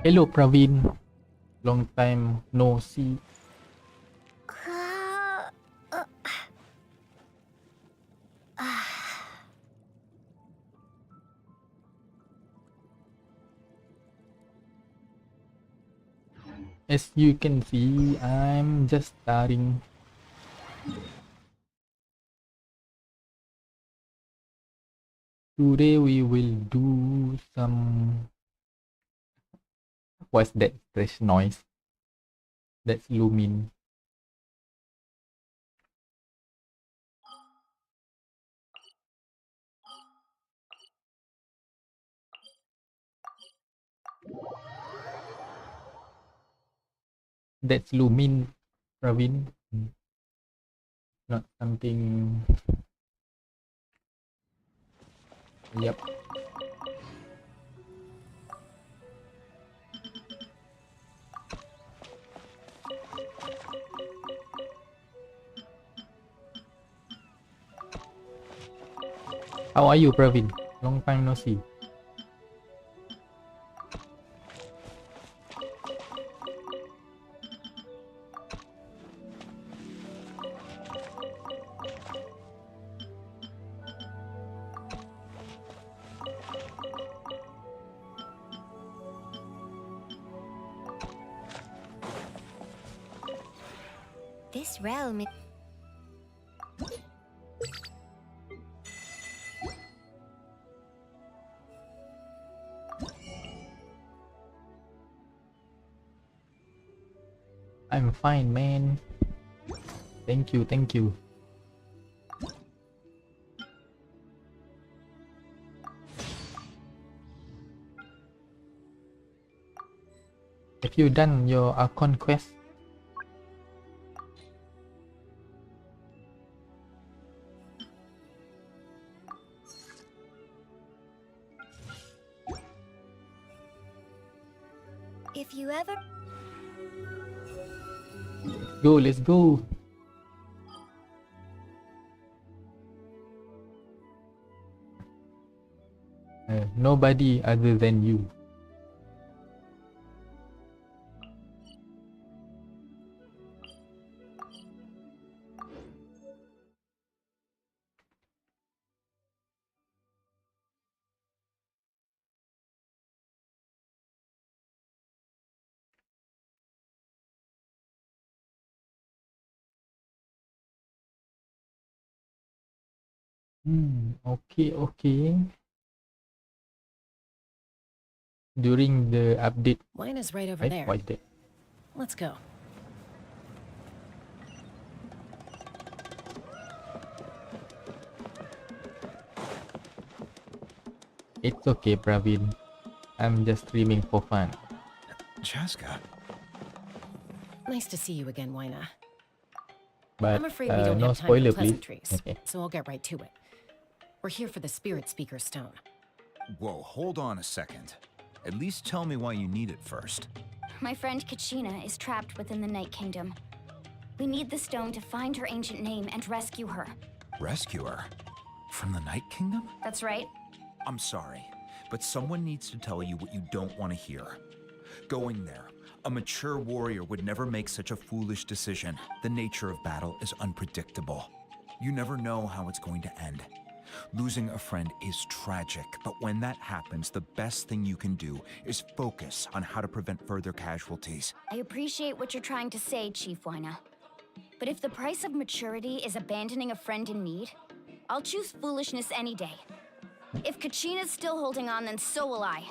Hello, Praveen. Long time no see. As you can see, I'm just starting. Today we will do some... What's that fresh noise? That's Lumin. That's Lumin, Praveen. Not something... Yep. How are you, Praveen? Long time no see. This realm. I'm fine, man. Thank you, thank you. Have you done your Archon quest? If you ever... Go, let's go. Nobody other than you. Okay, okay. During the update, Wine is right over right? there. What's that? Let's go. It's okay, Praveen. I'm just streaming for fun. Chaska. Nice to see you again, Wina. But I'm afraid we don't no have time spoiler, for please. pleasantries, so I'll get right to it. We're here for the Spirit Speaker Stone. Whoa, hold on a second. At least tell me why you need it first. My friend Kachina is trapped within the Night Kingdom. We need the stone to find her ancient name and rescue her. Rescue her? From the Night Kingdom? That's right. I'm sorry, but someone needs to tell you what you don't want to hear. Going there, a mature warrior would never make such a foolish decision. The nature of battle is unpredictable. You never know how it's going to end. Losing a friend is tragic, but when that happens, the best thing you can do is focus on how to prevent further casualties. I appreciate what you're trying to say, Chief Wina. But if the price of maturity is abandoning a friend in need, I'll choose foolishness any day. If Kachina's still holding on, then so will I.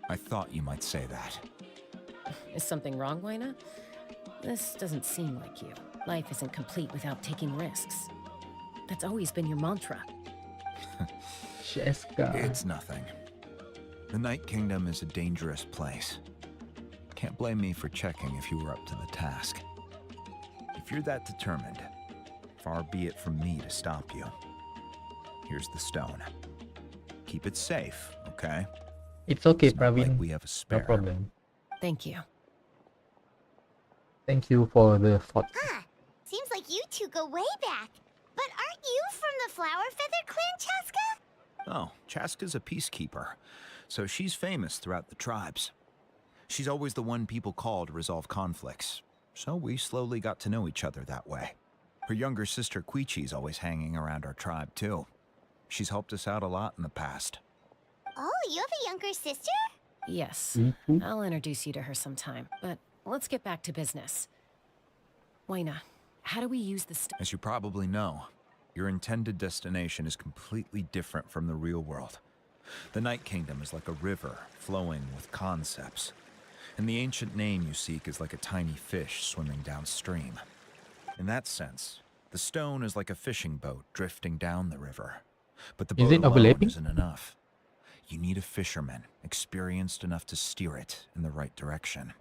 I thought you might say that. Is something wrong, Wina? This doesn't seem like you. Life isn't complete without taking risks. That's always been your mantra. Chaska. It's nothing. The Night Kingdom is a dangerous place. Can't blame me for checking if you were up to the task. If you're that determined, far be it from me to stop you. Here's the stone. Keep it safe, okay? It's okay, It's not Praveen. like we have a spare. No problem. Thank you. Thank you for the thought. Huh. Seems like you two go way back. But aren't you from the Flower Feather Clan, Chaska? Oh, Chaska's a peacekeeper, so she's famous throughout the tribes. She's always the one people call to resolve conflicts, so we slowly got to know each other that way. Her younger sister Quichi's always hanging around our tribe too. She's helped us out a lot in the past. Oh, you have a younger sister? Yes. Mhm. I'll introduce you to her sometime, but let's get back to business. Waina, how do we use the As you probably know, your intended destination is completely different from the real world. The Night Kingdom is like a river flowing with concepts, and the ancient name you seek is like a tiny fish swimming downstream. In that sense, the stone is like a fishing boat drifting down the river. But the Is boat it alone overlapping? isn't enough. You need a fisherman experienced enough to steer it in the right direction.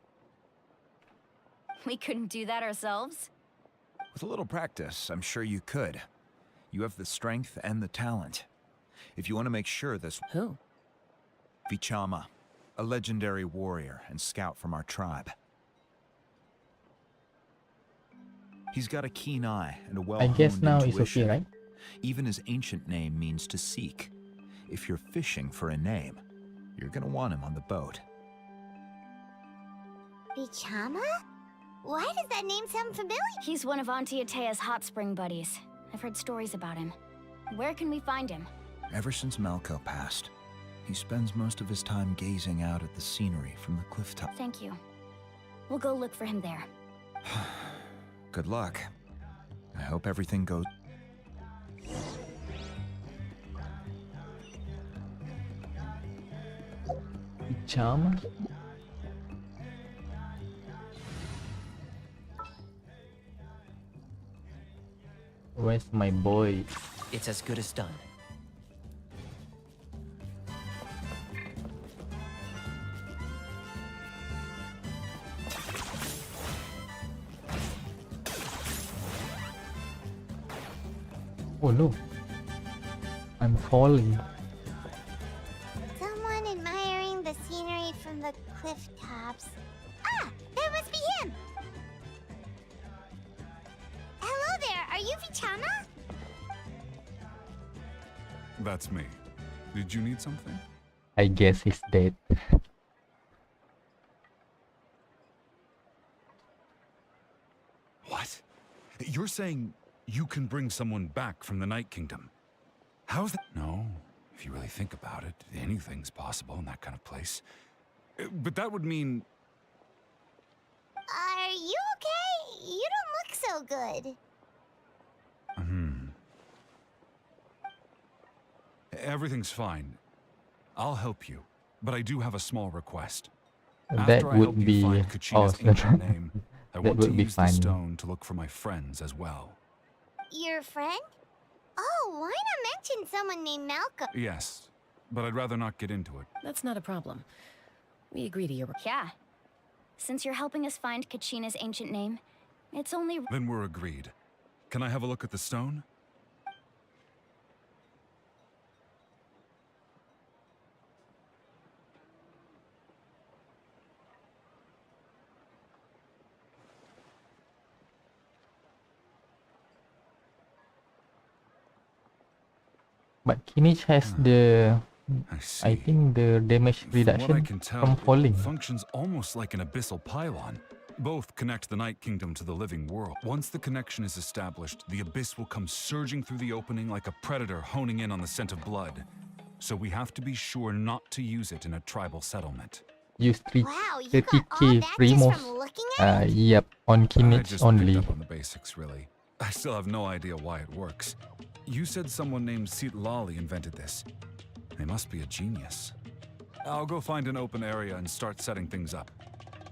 We couldn't do that ourselves? With a little practice, I'm sure you could. You have the strength and the talent. If you want to make sure this... Who? Vichama, a legendary warrior and scout from our tribe. He's got a keen eye and a I well-honed guess now it's intuition. okay, right? Even his ancient name means to seek. If you're fishing for a name, you're gonna want him on the boat. Bichama? Why does that name sound familiar? He's one of Auntie Atea's hot spring buddies. I've heard stories about him. Where can we find him? Ever since Malco passed, he spends most of his time gazing out at the scenery from the cliff top. Thank you. We'll go look for him there. Good luck. I hope everything goes... Charm. Where's my boy? It's as good as done. Oh no. I'm falling. Someone admiring the scenery from the cliff tops. Ah, that must be him! Hello there, are you Vichama? That's me. Did you need something? I guess he's dead. What? You're saying you can bring someone back from the Night Kingdom? How's that? No, if you really think about it, anything's possible in that kind of place. But that would mean... Are you okay? You don't look so good. Everything's fine. I'll help you, but I do have a small request. That After I help would you be find Kachina's awesome. ancient name, I That want to would be use the fun. stone to look for my friends as well. Your friend? Oh, why not mention someone named Malcolm? Yes, but I'd rather not get into it. That's not a problem. We agree to your... Yeah. Since you're helping us find Kachina's ancient name, it's only... Then we're agreed. Can I have a look at the stone? But Kinich has the, I see. I think the damage From what I reduction can tell, from falling. it functions almost like an abyssal pylon. Both connect the Night Kingdom to the living world. Once the connection is established, the abyss will come surging through the opening like a predator honing in on the scent of blood. So we have to be sure not to use it in a tribal settlement. Use Wow, you got all 30k that free just moves. from looking at it? Yep, on I Kinich just only. picked up on the basics, really. I still have no idea why it works. You said someone named Lali invented this. They must be a genius. I'll go find an open area and start setting things up.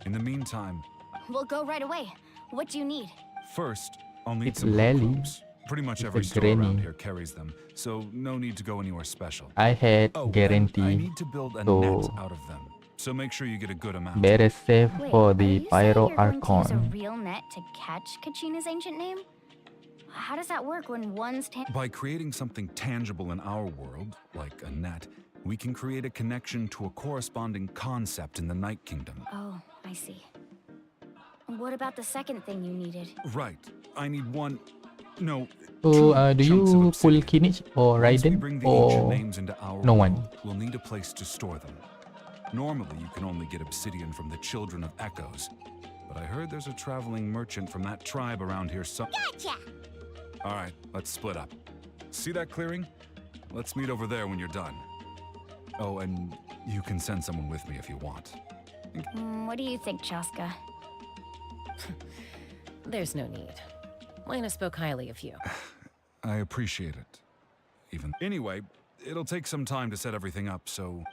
In the meantime, We'll go right away. What do you need? first, I'll need It's some Lali. robes. Pretty much It's a every store around granny. here carries them, so no need to go anywhere special. I had Oh, and I guarantee need to build a so net out of them, so make sure you get a good amount. better save Wait, for are the you saying Pyro you're going to use a Archon. real net to catch Kachina's ancient name? How does that work when one's By creating something tangible in our world, like a net, we can create a connection to a corresponding concept in the Night Kingdom. Oh, I see. What about the second thing you needed? Right. I need one... No, So, two do chunks of you pull obsidian. Kinich or Once we Raiden bring the ancient or names into our no world, one? we'll need a place to store them. Normally, you can only get obsidian from the Children of Echoes. But I heard there's a traveling merchant from that tribe around here Gotcha! All right, let's split up. See that clearing? Let's meet over there when you're done. Oh, and you can send someone with me if you want. What do you think, Chaska? There's no need. Lena spoke highly of you. I appreciate it. Anyway, it'll take some time to set everything up, so...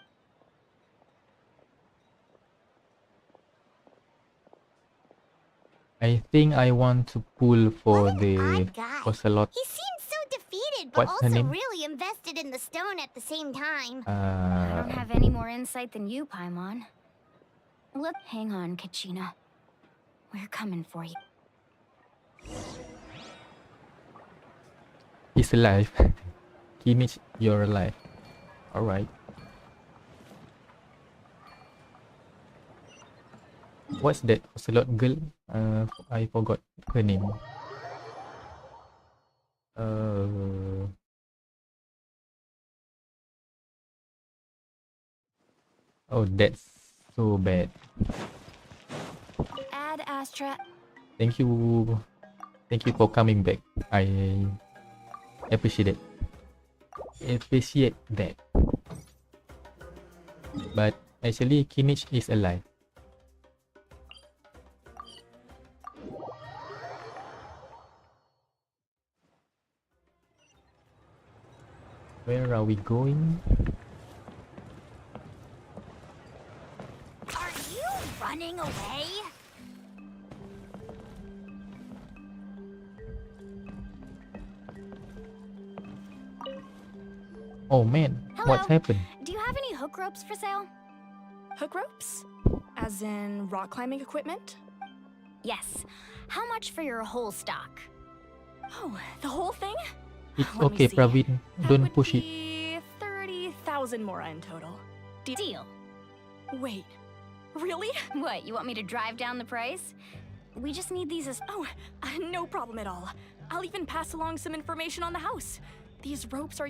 I think I want to pull for What an the odd guy. ocelot. He seems so defeated, but What's her also name? really invested in the stone at the same time. I don't have any more insight than you, Paimon. Look, hang on, Kachina. We're coming for you. He's alive. Kinich, you're alive. Alright. What's that ocelot girl? I forgot her name. Oh, that's so bad. Ad Astra. Thank you for coming back. I appreciate it. Appreciate that. But actually, Kinich is alive. Where are we going? Are you running away? Oh man, what's Hello. happened? Do you have any hook ropes for sale? Hook ropes? As in rock climbing equipment? Yes. How much for your whole stock? Oh, the whole thing? It's Let me okay, see. Praveen. That Don't would push it. be 30,000 mora in total. Deal. Wait, really? What, you want me to drive down the price? We just need these as... Oh, no problem at all. I'll even pass along some information on the house. These ropes are...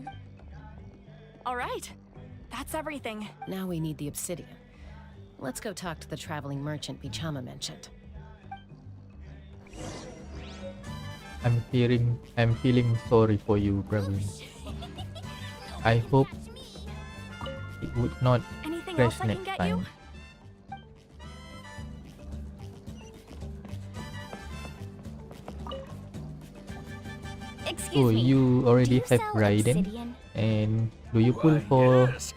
All right, that's everything. Now we need the obsidian. Let's go talk to the traveling merchant Bichama mentioned. I'm feeling sorry for you, Praveen. I hope it would not Anything crash else I can next get time. you? Excuse Oh, me. you already do you have sell Raiden? obsidian? And do you pull Why, for yes.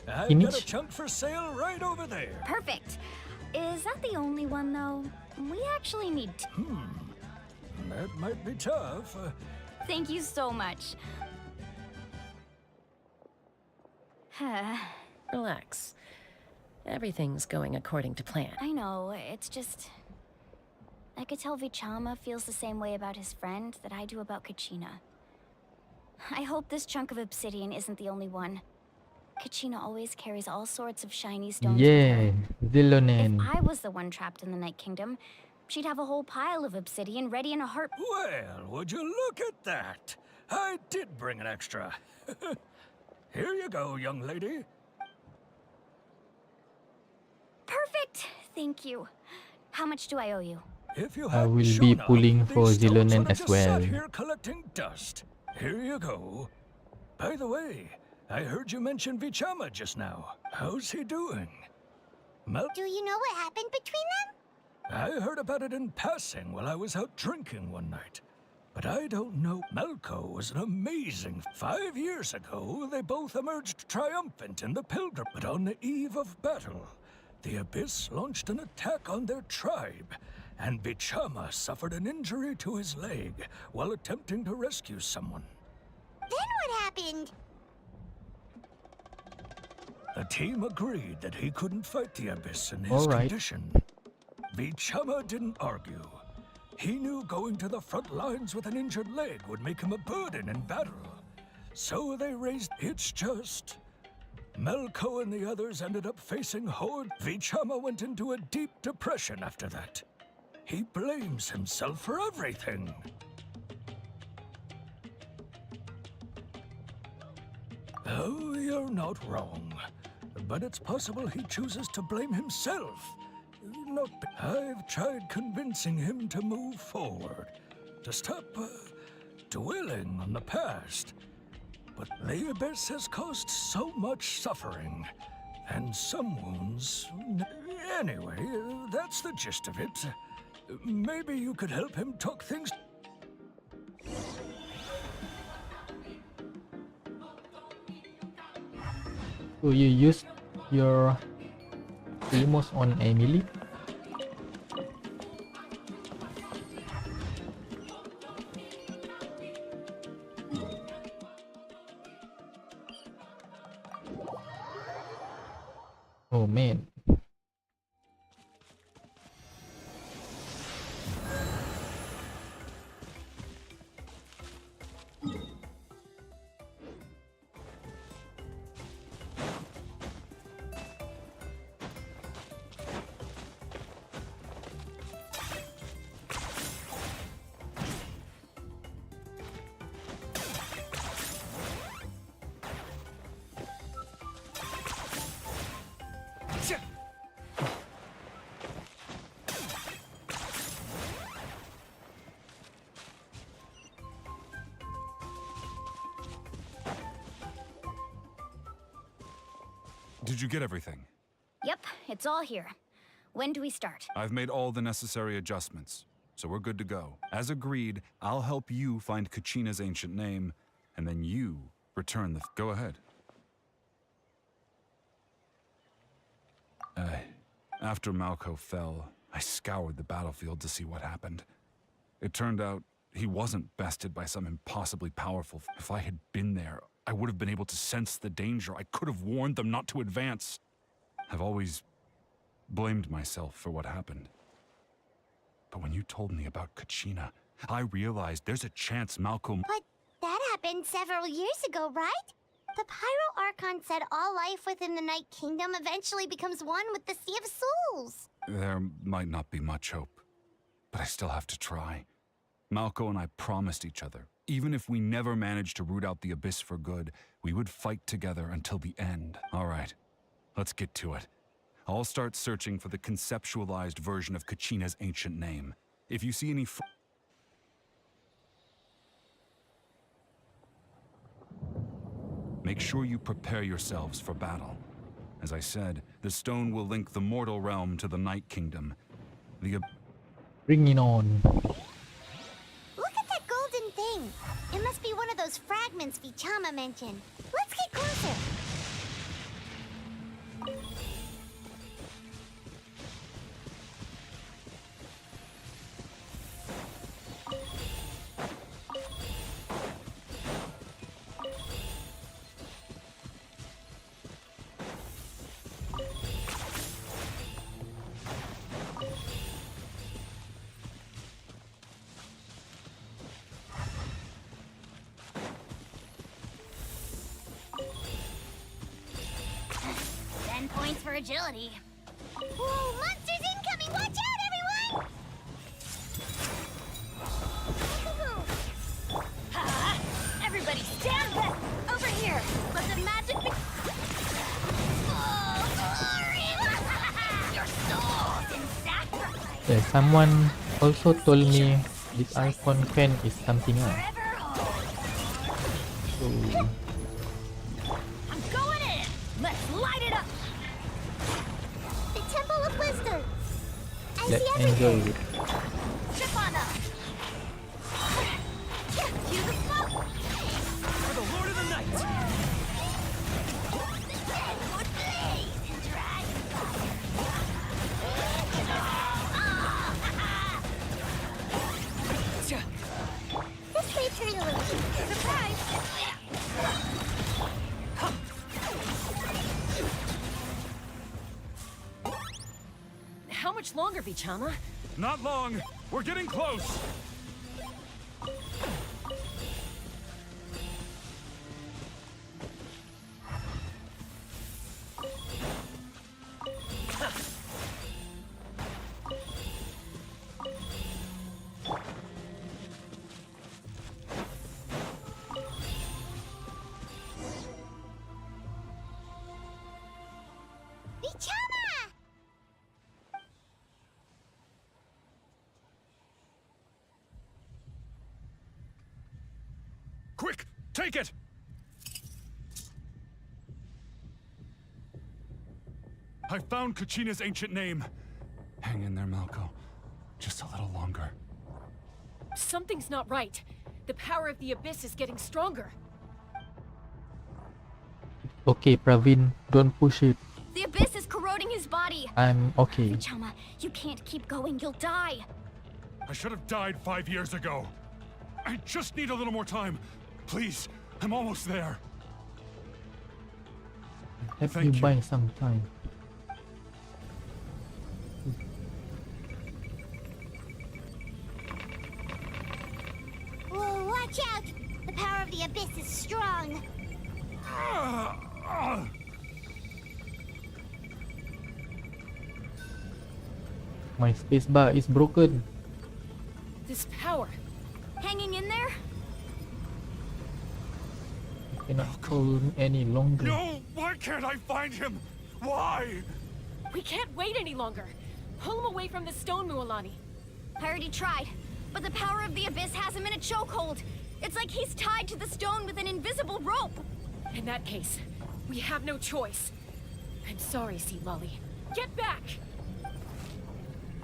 I've got a Kinich? chunk for sale right over there. Perfect. Is that the only one, though? We actually need That might be tough. Thank you so much. Relax. Everything's going according to plan. I know, it's just... I could tell Vichama feels the same way about his friend that I do about Kachina. I hope this chunk of obsidian isn't the only one. Kachina always carries all sorts of shiny stones with yeah, her. Zilonen? If I was the one trapped in the Night Kingdom, she'd have a whole pile of obsidian ready in a heart. Well, would you look at that? I did bring an extra. Here you go, young lady. Perfect! Thank you. How much do I owe you? If you I hadn't will be shown up, pulling for these stones Zilonen would have as just well. Sat here collecting dust. Here you go. By the way, I heard you mention Vichama just now. How's he doing? Do you know what happened between them? I heard about it in passing while I was out drinking one night. But I don't know. Malco was an amazing... 5 years ago, they both emerged triumphant in the pilgrim. But on the eve of battle, the Abyss launched an attack on their tribe, and Bichama suffered an injury to his leg while attempting to rescue someone. Then what happened? The team agreed that he couldn't fight the Abyss in his All right. condition. Bichama didn't argue. He knew going to the front lines with an injured leg would make him a burden in battle. So they raised... It's just... Malco and the others ended up facing Horde. Vichama went into a deep depression after that. He blames himself for everything. Oh, you're not wrong. but it's possible he chooses to blame himself. Not. I've tried convincing him to move forward, to stop dwelling on the past. But the abyss has caused so much suffering, and some wounds. Anyway, that's the gist of it. Maybe you could help him talk things. So you use your Primos on Emily? Oh man. Did you get everything? Yep, it's all here. When do we start? I've made all the necessary adjustments, so we're good to go. As agreed, I'll help you find Kachina's ancient name, and then you return the... Go ahead. After Malco fell, I scoured the battlefield to see what happened. It turned out he wasn't bested by some impossibly powerful... If I had been there, I would have been able to sense the danger. I could have warned them not to advance. I've always blamed myself for what happened. But when you told me about Kachina, I realized there's a chance Malcolm... But that happened several years ago, right? The Pyro Archon said all life within the Night Kingdom eventually becomes one with the Sea of Souls. There might not be much hope, but I still have to try. Malco and I promised each other, even if we never managed to root out the Abyss for good, we would fight together until the end. All right, let's get to it. I'll start searching for the conceptualized version of Kachina's ancient name. If you see any make sure you prepare yourselves for battle. As I said, the stone will link the mortal realm to the Night Kingdom. Bring it on. Look at that golden thing. It must be one of those fragments Vichama mentioned. Let's get closer. Points for agility. Whoa, monsters incoming! Watch out, everyone! Everybody stand back! Over here! Let the magic be... Oh, glory! Your soul's in sacrifice! Yeah, someone also told me this Archon fan is something else. So I'm going in! Let's light it up! Temple of Wisdom. I let's see enjoy everything. it. Chip on up! Cue the smoke! For the Lord of the Night! Redwood blaze and dragon fire! This way, Trinity. Surprise! How much longer, Vichama? Not long! We're getting close! Vichama! Quick, take it! I found Kachina's ancient name. Hang in there, Malco. Just a little longer. Something's not right. The power of the Abyss is getting stronger. Okay, Praveen, don't push it. The Abyss is corroding his body. I'm okay. Vichama, you can't keep going. You'll die. I should have died 5 years ago. I just need a little more time. Please, I'm almost there. Have Thank you you. buy some time? Whoa, watch out! The power of the Abyss is strong. My spacebar is broken. This power. Hanging in there? I cannot hold any longer. No! Why can't I find him? Why? We can't wait any longer. Pull him away from the stone, Mualani. I already tried, but the power of the Abyss has him in a chokehold. It's like he's tied to the stone with an invisible rope. In that case, we have no choice. I'm sorry, Sea Lolly. Get back!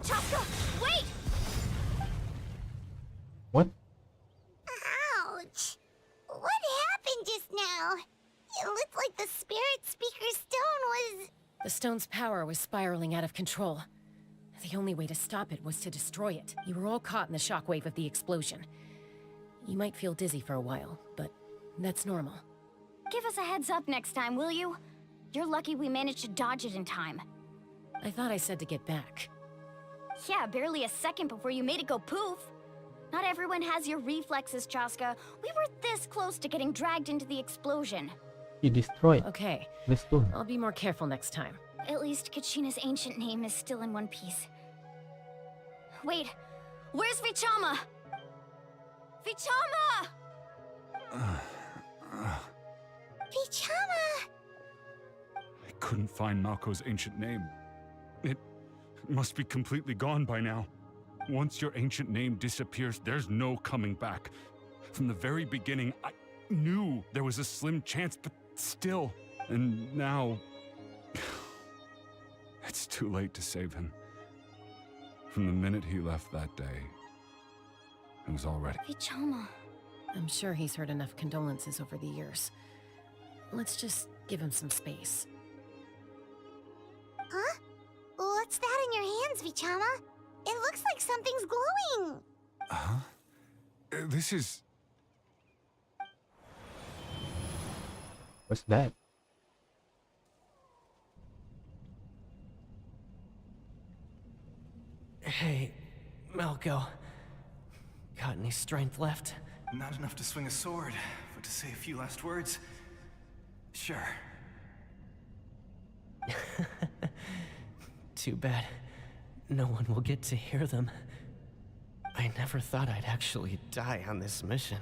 Chaska, wait! What? Ouch! What happened just now? It looked like the Spirit Speaker Stone was... The stone's power was spiraling out of control. The only way to stop it was to destroy it. You were all caught in the shockwave of the explosion. You might feel dizzy for a while, but that's normal. Give us a heads up next time, will you? You're lucky we managed to dodge it in time. I thought I said to get back. Yeah, barely a second before you made it go poof. Not everyone has your reflexes, Chaska. We were this close to getting dragged into the explosion. He destroyed Okay, the stone. I'll be more careful next time. At least Kachina's ancient name is still in one piece. Wait, where's Vichama? Vichama! Vichama! I couldn't find Malco's ancient name. It must be completely gone by now. Once your ancient name disappears, there's no coming back. From the very beginning, I knew there was a slim chance, but still. And now... it's too late to save him. From the minute he left that day, it was already... Vichama. I'm sure he's heard enough condolences over the years. Let's just give him some space. Huh? What's that in your hands, Vichama? It looks like something's glowing. Huh? This is... What's that? Hey, Malco. Got any strength left? Not enough to swing a sword, but to say a few last words? Sure. Too bad. No one will get to hear them. I never thought I'd actually die on this mission.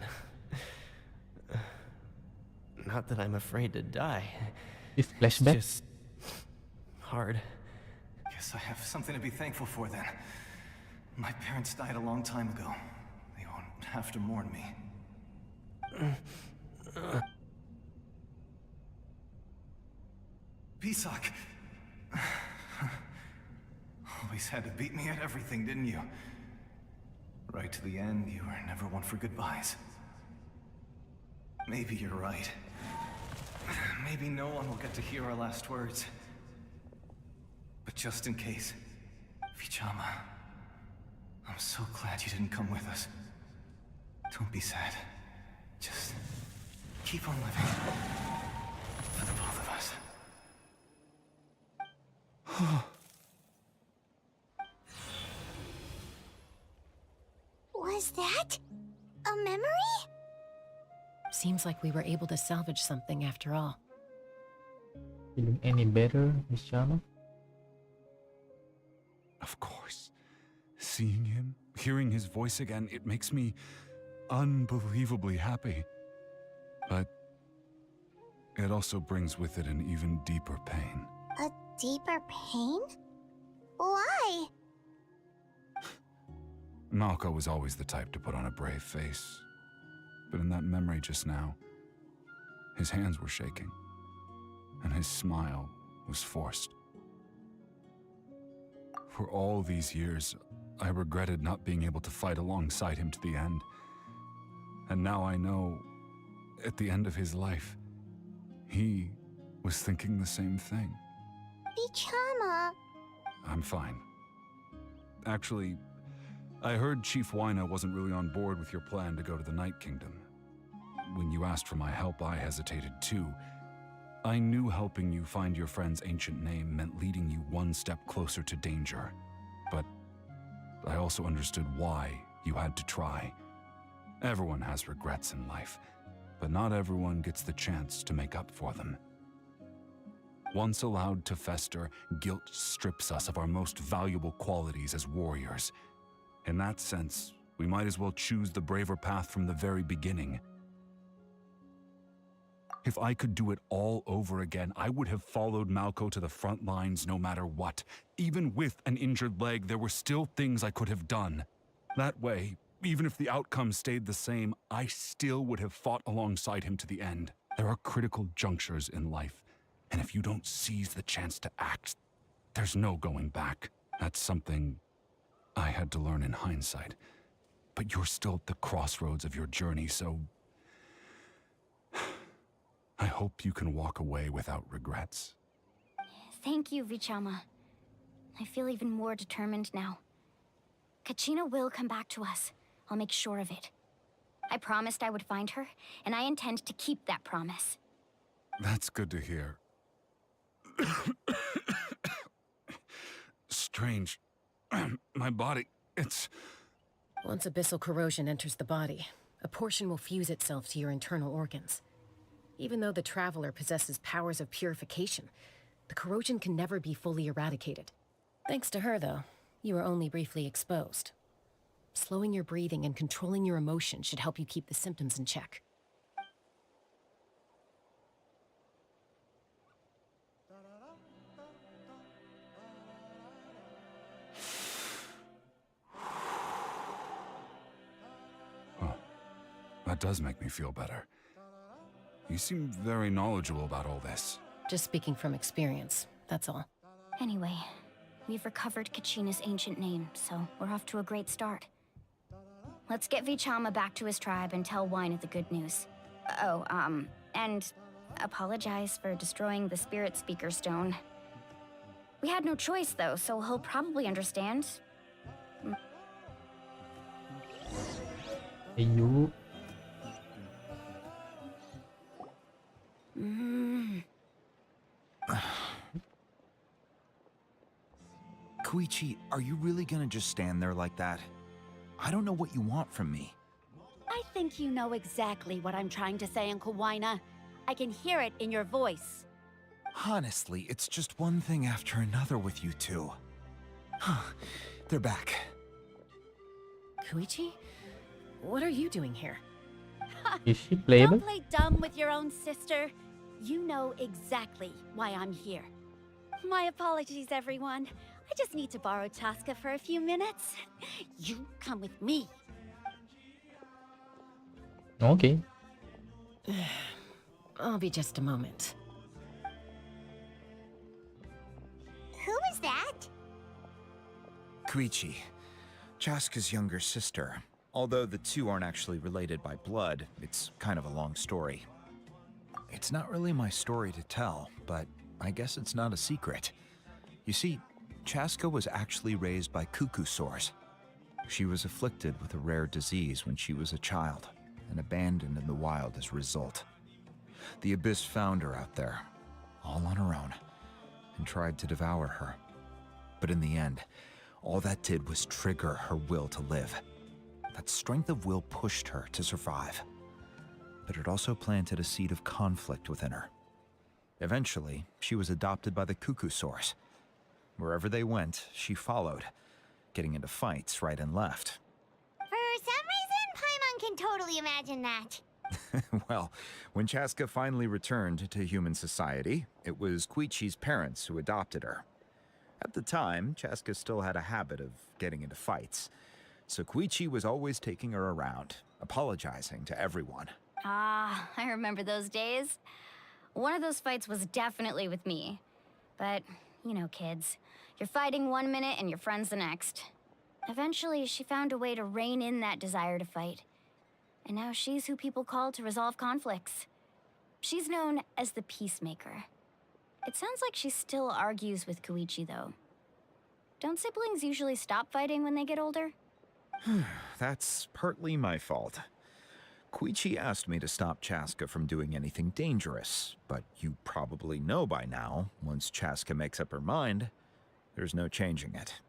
Not that I'm afraid to die. Is It's flashback? just... hard. Guess I have something to be thankful for then. My parents died a long time ago. They won't have to mourn me. Pisak! Always had to beat me at everything, didn't you? Right to the end, you were never one for goodbyes. Maybe you're right. Maybe no one will get to hear our last words. But just in case, Vichama, I'm so glad you didn't come with us. Don't be sad. Just keep on living. For the both of us. Was that a memory? Seems like we were able to salvage something after all. Feeling any better, Miss Chama? Of course. Seeing him, hearing his voice again, it makes me unbelievably happy. But it also brings with it an even deeper pain. A deeper pain? Why? Malco was always the type to put on a brave face. But in that memory just now, his hands were shaking, and his smile was forced. For all these years, I regretted not being able to fight alongside him to the end. And now I know, at the end of his life, he was thinking the same thing. Vichama. I'm fine. Actually, I heard Chief Wyna wasn't really on board with your plan to go to the Night Kingdom. When you asked for my help, I hesitated too. I knew helping you find your friend's ancient name meant leading you one step closer to danger. But I also understood why you had to try. Everyone has regrets in life, but not everyone gets the chance to make up for them. Once allowed to fester, guilt strips us of our most valuable qualities as warriors. In that sense, we might as well choose the braver path from the very beginning. If I could do it all over again, I would have followed Malco to the front lines no matter what. Even with an injured leg, there were still things I could have done. That way, even if the outcome stayed the same, I still would have fought alongside him to the end. There are critical junctures in life, and if you don't seize the chance to act, there's no going back. That's something I had to learn in hindsight. But you're still at the crossroads of your journey, so I hope you can walk away without regrets. Thank you, Vichama. I feel even more determined now. Kachina will come back to us. I'll make sure of it. I promised I would find her, and I intend to keep that promise. That's good to hear. Strange. My body, it's... Once abyssal corrosion enters the body, a portion will fuse itself to your internal organs. Even though the Traveler possesses powers of purification, the corrosion can never be fully eradicated. Thanks to her, though, you are only briefly exposed. Slowing your breathing and controlling your emotions should help you keep the symptoms in check. Oh, that does make me feel better. You seem very knowledgeable about all this. Just speaking from experience, that's all. Anyway, we've recovered Kachina's ancient name, so we're off to a great start. Let's get Vichama back to his tribe and tell Wyna the good news. Oh, and apologize for destroying the Spirit Speaker Stone. We had no choice, though, so he'll probably understand. Hey, you. Koichi, are you really gonna just stand there like that? I don't know what you want from me. I think you know exactly what I'm trying to say, Uncle Wyna. I can hear it in your voice. Honestly, it's just one thing after another with you two. They're back. Koichi? What are you doing here? Is she playable? Don't play dumb with your own sister. You know exactly why I'm here. My apologies, everyone. I just need to borrow Chaska for a few minutes. You come with me. Okay. I'll be just a moment. Who is that? Koichi, Chaska's younger sister. Although the two aren't actually related by blood, it's kind of a long story. It's not really my story to tell, but I guess it's not a secret. You see, Chaska was actually raised by cuckoo sores. She was afflicted with a rare disease when she was a child, and abandoned in the wild as a result. The Abyss found her out there, all on her own, and tried to devour her. But in the end, all that did was trigger her will to live. That strength of will pushed her to survive. But it also planted a seed of conflict within her. Eventually, she was adopted by the cuckoo sores. Wherever they went, she followed, getting into fights right and left. For some reason, Paimon can totally imagine that. Well, when Chaska finally returned to human society, it was Koichi's parents who adopted her. At the time, Chaska still had a habit of getting into fights, so Koichi was always taking her around, apologizing to everyone. Ah, I remember those days. One of those fights was definitely with me. But, you know, kids. You're fighting one minute and your friend's the next. Eventually, she found a way to rein in that desire to fight. And now she's who people call to resolve conflicts. She's known as the Peacemaker. It sounds like she still argues with Koichi, though. Don't siblings usually stop fighting when they get older? That's partly my fault. Koichi asked me to stop Chaska from doing anything dangerous, but you probably know by now, once Chaska makes up her mind, there's no changing it.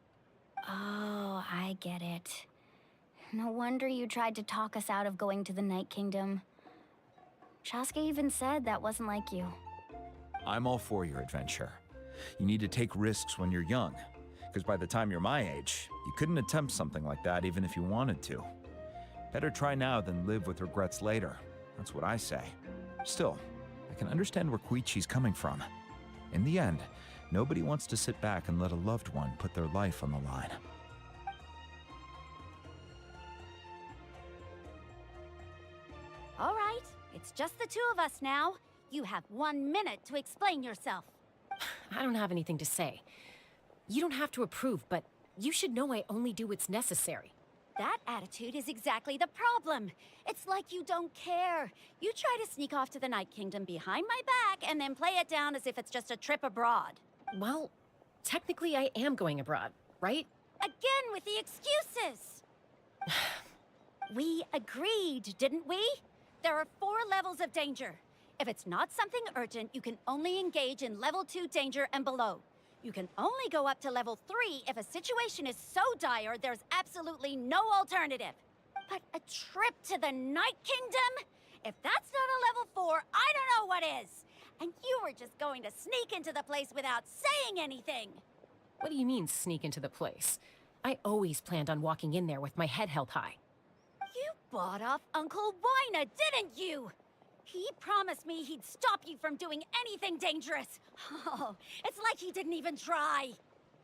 Oh, I get it. No wonder you tried to talk us out of going to the Night Kingdom. Chaska even said that wasn't like you. I'm all for your adventure. You need to take risks when you're young, because by the time you're my age, you couldn't attempt something like that even if you wanted to. Better try now than live with regrets later. That's what I say. Still, I can understand where Koichi's coming from. In the end, nobody wants to sit back and let a loved one put their life on the line. All right, it's just the two of us now. You have 1 minute to explain yourself. I don't have anything to say. You don't have to approve, but you should know I only do what's necessary. That attitude is exactly the problem. It's like you don't care. You try to sneak off to the Night Kingdom behind my back and then play it down as if it's just a trip abroad. Well, technically I am going abroad, right? Again with the excuses! We agreed, didn't we? There are 4 levels of danger. If it's not something urgent, you can only engage in level 2 danger and below. You can only go up to level 3 if a situation is so dire there's absolutely no alternative. But a trip to the Night Kingdom? If that's not a level 4, I don't know what is. And you were just going to sneak into the place without saying anything. What do you mean, sneak into the place? I always planned on walking in there with my head held high. You bought off Uncle Wina, didn't you? He promised me he'd stop you from doing anything dangerous. Oh, it's like he didn't even try.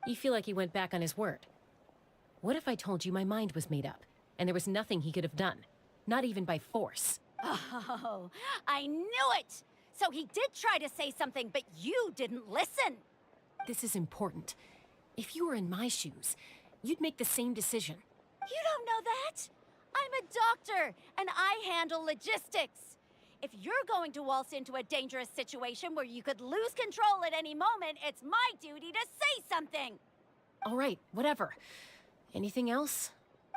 You feel like he went back on his word. What if I told you my mind was made up, and there was nothing he could have done? Not even by force. Oh, I knew it! So he did try to say something, but you didn't listen. This is important. If you were in my shoes, you'd make the same decision. You don't know that? I'm a doctor, and I handle logistics. If you're going to waltz into a dangerous situation where you could lose control at any moment, it's my duty to say something. All right, whatever. Anything else?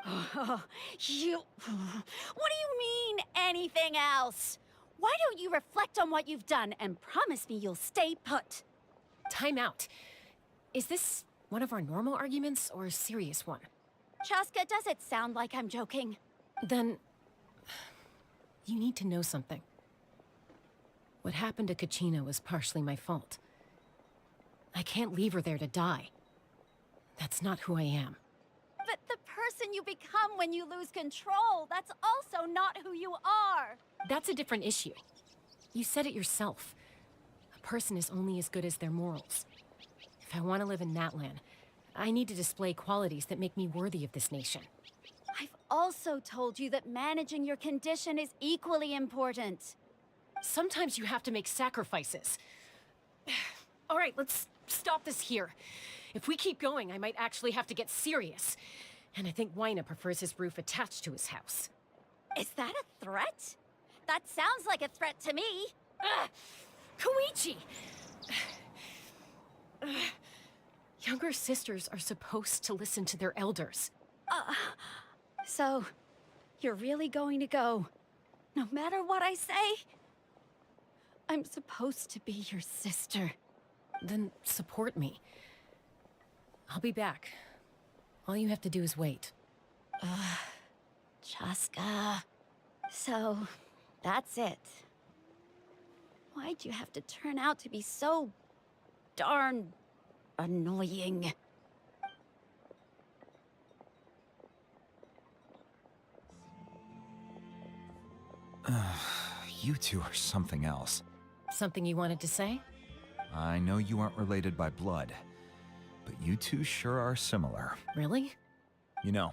What do you mean, anything else? Why don't you reflect on what you've done and promise me you'll stay put? Time out. Is this one of our normal arguments or a serious one? Chaska, does it sound like I'm joking? Then, you need to know something. What happened to Kachina was partially my fault. I can't leave her there to die. That's not who I am. But the person you become when you lose control, that's also not who you are. That's a different issue. You said it yourself. A person is only as good as their morals. If I want to live in Natlan, I need to display qualities that make me worthy of this nation. I've also told you that managing your condition is equally important. Sometimes you have to make sacrifices. All right, let's stop this here. If we keep going, I might actually have to get serious. And I think Wina prefers his roof attached to his house. Is that a threat? That sounds like a threat to me. Koichi! Younger sisters are supposed to listen to their elders. So, you're really going to go, no matter what I say? I'm supposed to be your sister. Then support me. I'll be back. All you have to do is wait. Chaska. So, that's it. Why'd you have to turn out to be so darn annoying? You two are something else. Something you wanted to say? I know you aren't related by blood, but you two sure are similar. Really? You know,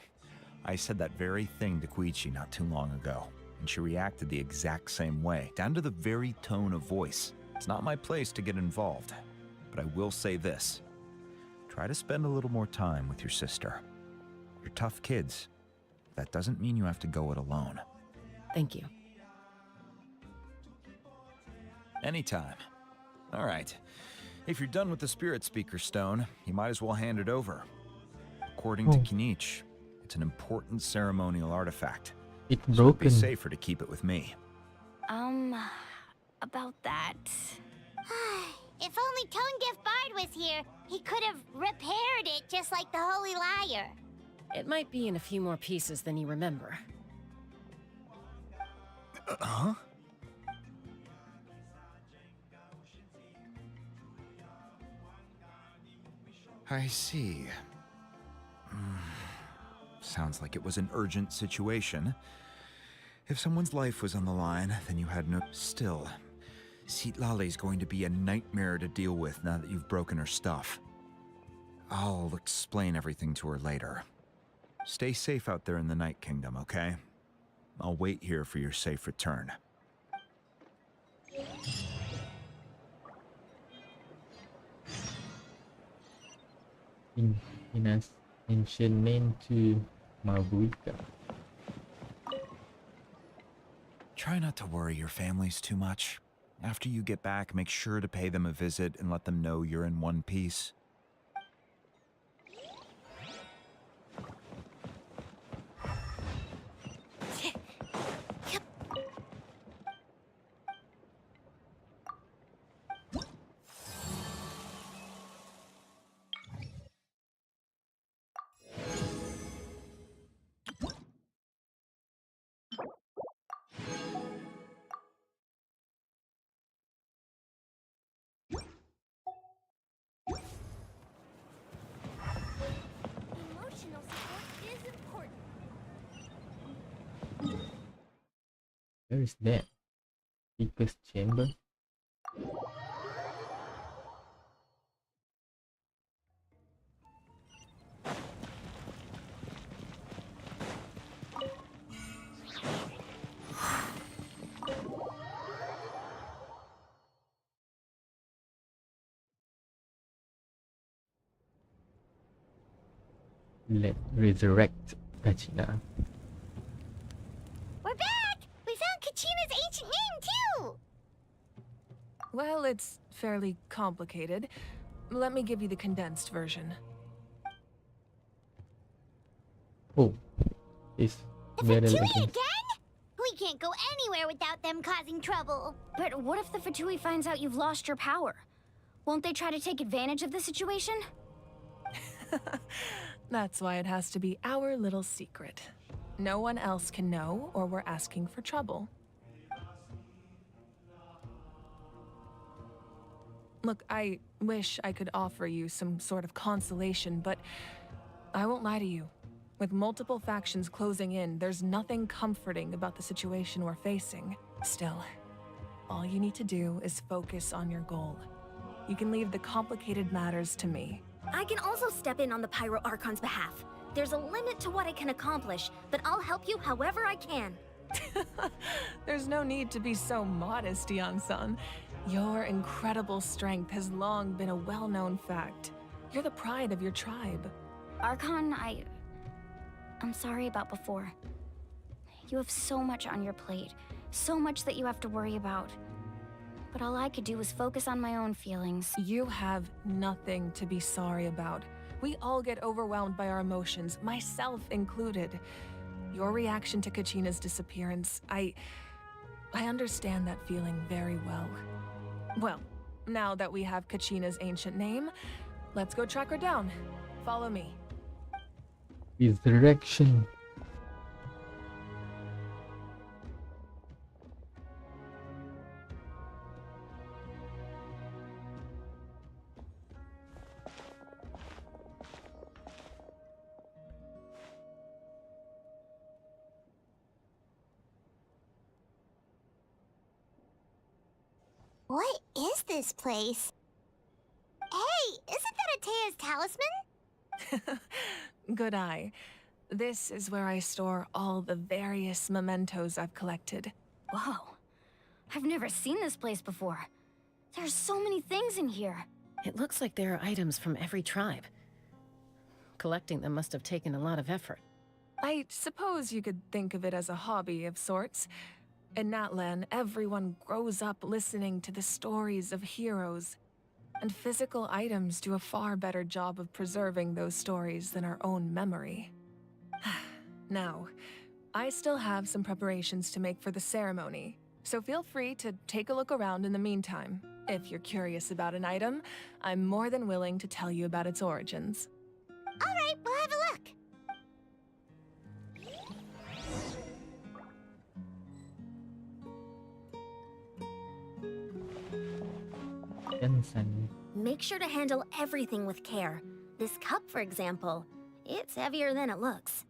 I said that very thing to Koichi not too long ago, and she reacted the exact same way, down to the very tone of voice. It's not my place to get involved, but I will say this. Try to spend a little more time with your sister. You're tough kids. That doesn't mean you have to go it alone. Thank you. Anytime. All right. If you're done with the Spirit Speaker Stone, you might as well hand it over. According to Kinich, it's an important ceremonial artifact. It's So it'd be broken. safer to keep it with me. About that. If only Tone-Deaf Bard was here, he could have repaired it just like the Holy Liar. It might be in a few more pieces than you remember. Huh? I see. Sounds like it was an urgent situation. If someone's life was on the line, then you had no... Still, Citlali's going to be a nightmare to deal with now that you've broken her stuff. I'll explain everything to her later. Stay safe out there in the Night Kingdom, okay? I'll wait here for your safe return. In an ancient name to Mabuika. Try not to worry your families too much. After you get back, make sure to pay them a visit and let them know you're in one piece. Emotional support is important. Where is that? Speaker's chamber? Let's resurrect Kachina. We're back! We found Kachina's ancient name, too! Well, it's fairly complicated. Let me give you the condensed version. Oh, it's The better Fatui again. again? We can't go anywhere without them causing trouble. But what if the Fatui finds out you've lost your power? Won't they try to take advantage of the situation? That's why it has to be our little secret. No one else can know, or we're asking for trouble. Look, I wish I could offer you some sort of consolation, but I won't lie to you. With multiple factions closing in, there's nothing comforting about the situation we're facing. Still, all you need to do is focus on your goal. You can leave the complicated matters to me. I can also step in on the Pyro Archon's behalf. There's a limit to what I can accomplish, but I'll help you however I can. There's no need to be so modest, Yan-san. Your incredible strength has long been a well-known fact. You're the pride of your tribe. Archon, I'm sorry about before. You have so much on your plate, so much that you have to worry about. But all I could do was focus on my own feelings. You have nothing to be sorry about. We all get overwhelmed by our emotions, myself included. Your reaction to Kachina's disappearance, I understand that feeling very well. Well, now that we have Kachina's ancient name, let's go track her down. Follow me. Resurrection. is this place? Hey, isn't that Atea's talisman? Good eye. This is where I store all the various mementos I've collected. Whoa. I've never seen this place before. There's so many things in here. It looks like there are items from every tribe. Collecting them must have taken a lot of effort. I suppose you could think of it as a hobby of sorts. In Natlan, everyone grows up listening to the stories of heroes, and physical items do a far better job of preserving those stories than our own memory. Now, I still have some preparations to make for the ceremony, so feel free to take a look around in the meantime. If you're curious about an item, I'm more than willing to tell you about its origins. All right, we'll have a look. Genshin. Make sure to handle everything with care. This cup, for example, it's heavier than it looks.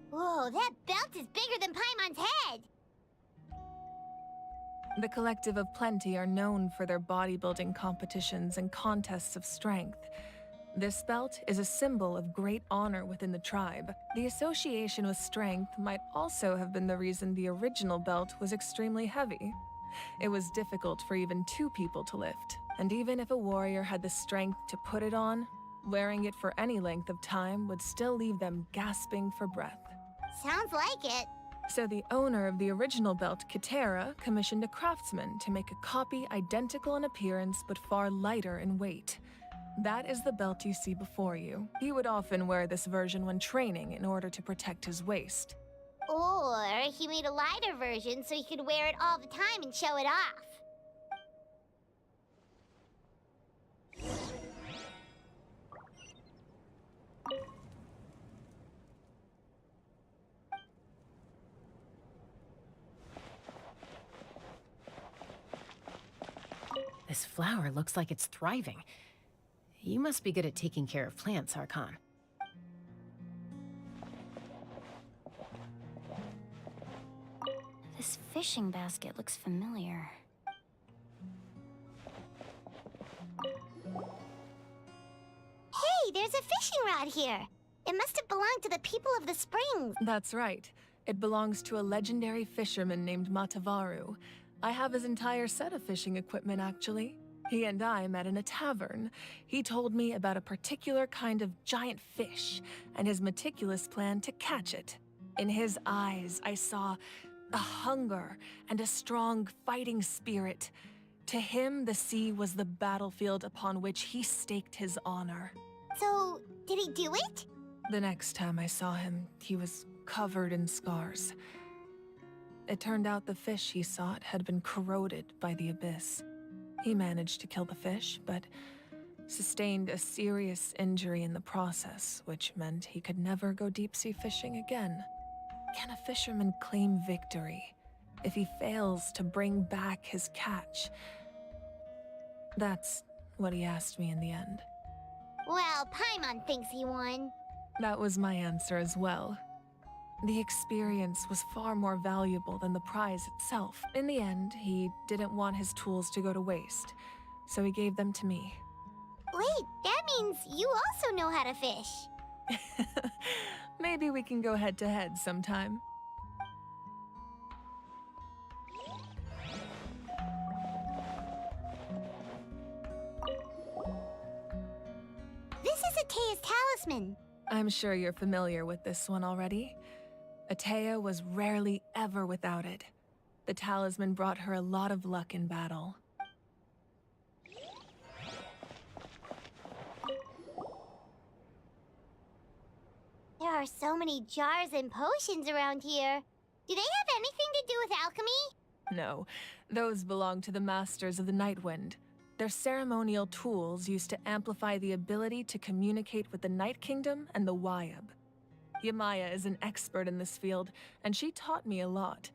Whoa, that belt is bigger than Paimon's head! The Collective of Plenty are known for their bodybuilding competitions and contests of strength. This belt is a symbol of great honor within the tribe. The association with strength might also have been the reason the original belt was extremely heavy. It was difficult for even 2 people to lift, and even if a warrior had the strength to put it on, wearing it for any length of time would still leave them gasping for breath. Sounds like it. So the owner of the original belt, Kachina, commissioned a craftsman to make a copy identical in appearance but far lighter in weight. That is the belt you see before you. He would often wear this version when training in order to protect his waist. Or he made a lighter version so he could wear it all the time and show it off. This flower looks like it's thriving. You must be good at taking care of plants, Archon. This fishing basket looks familiar. Hey, there's a fishing rod here. It must have belonged to the people of the springs. That's right. It belongs to a legendary fisherman named Matavaru. I have his entire set of fishing equipment, actually. He and I met in a tavern. He told me about a particular kind of giant fish and his meticulous plan to catch it. In his eyes, I saw a hunger and a strong fighting spirit. To him, the sea was the battlefield upon which he staked his honor. So, did he do it? The next time I saw him, he was covered in scars. It turned out the fish he sought had been corroded by the abyss. He managed to kill the fish, but sustained a serious injury in the process, which meant he could never go deep-sea fishing again. Can a fisherman claim victory if he fails to bring back his catch? That's what he asked me in the end. Well, Paimon thinks he won. That was my answer as well. The experience was far more valuable than the prize itself. In the end, he didn't want his tools to go to waste, so he gave them to me. Wait, that means you also know how to fish. Maybe we can go head-to-head sometime. This is Atea's talisman. I'm sure you're familiar with this one already. Atea was rarely ever without it. The talisman brought her a lot of luck in battle. There are so many jars and potions around here. Do they have anything to do with alchemy? No, those belong to the Masters of the Nightwind. They're ceremonial tools used to amplify the ability to communicate with the Night Kingdom and the Wyab. Yamaya is an expert in this field, and she taught me a lot.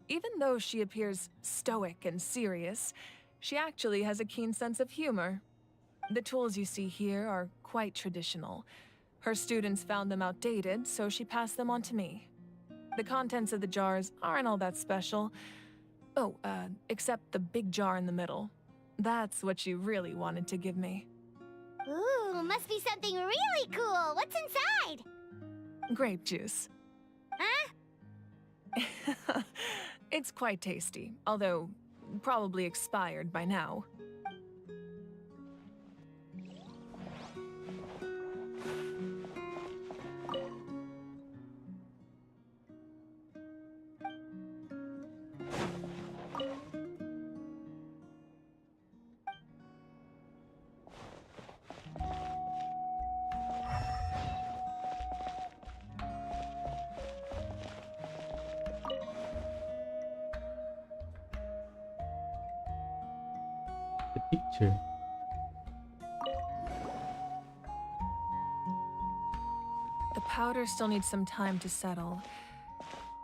Even though she appears stoic and serious, she actually has a keen sense of humor. The tools you see here are quite traditional. Her students found them outdated, so she passed them on to me. The contents of the jars aren't all that special. Oh, except the big jar in the middle. That's what you really wanted to give me. Ooh, must be something really cool. What's inside? Grape juice. Huh? It's quite tasty, although probably expired by now. The picture. The powder still needs some time to settle,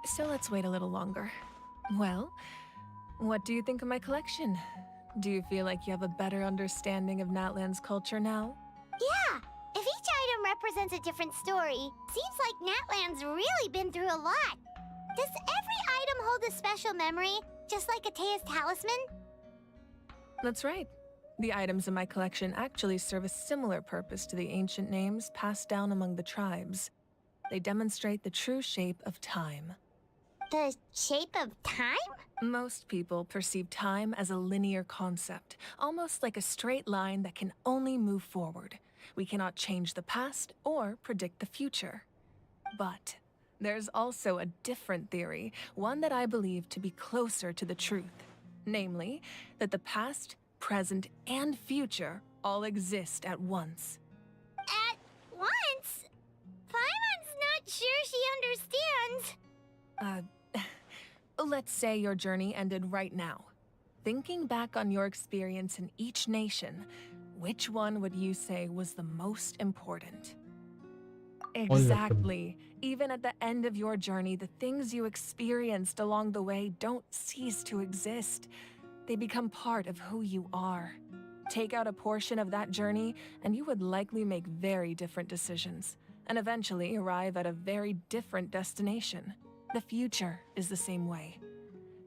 so let's wait a little longer. Well, what do you think of my collection? Do you feel like you have a better understanding of Natlan's culture now? Yeah, if each item represents a different story, seems like Natlan's really been through a lot. Does every item hold a special memory, just like Atea's talisman? That's right. The items in my collection actually serve a similar purpose to the ancient names passed down among the tribes. They demonstrate the true shape of time. The shape of time? Most people perceive time as a linear concept, almost like a straight line that can only move forward. We cannot change the past or predict the future. But there's also a different theory, one that I believe to be closer to the truth. Namely, that the past, present, and future all exist at once. At once? Paimon's not sure she understands. Let's say your journey ended right now. Thinking back on your experience in each nation, which one would you say was the most important? Exactly. Even at the end of your journey, the things you experienced along the way don't cease to exist. They become part of who you are. Take out a portion of that journey, and you would likely make very different decisions, and eventually arrive at a very different destination. The future is the same way.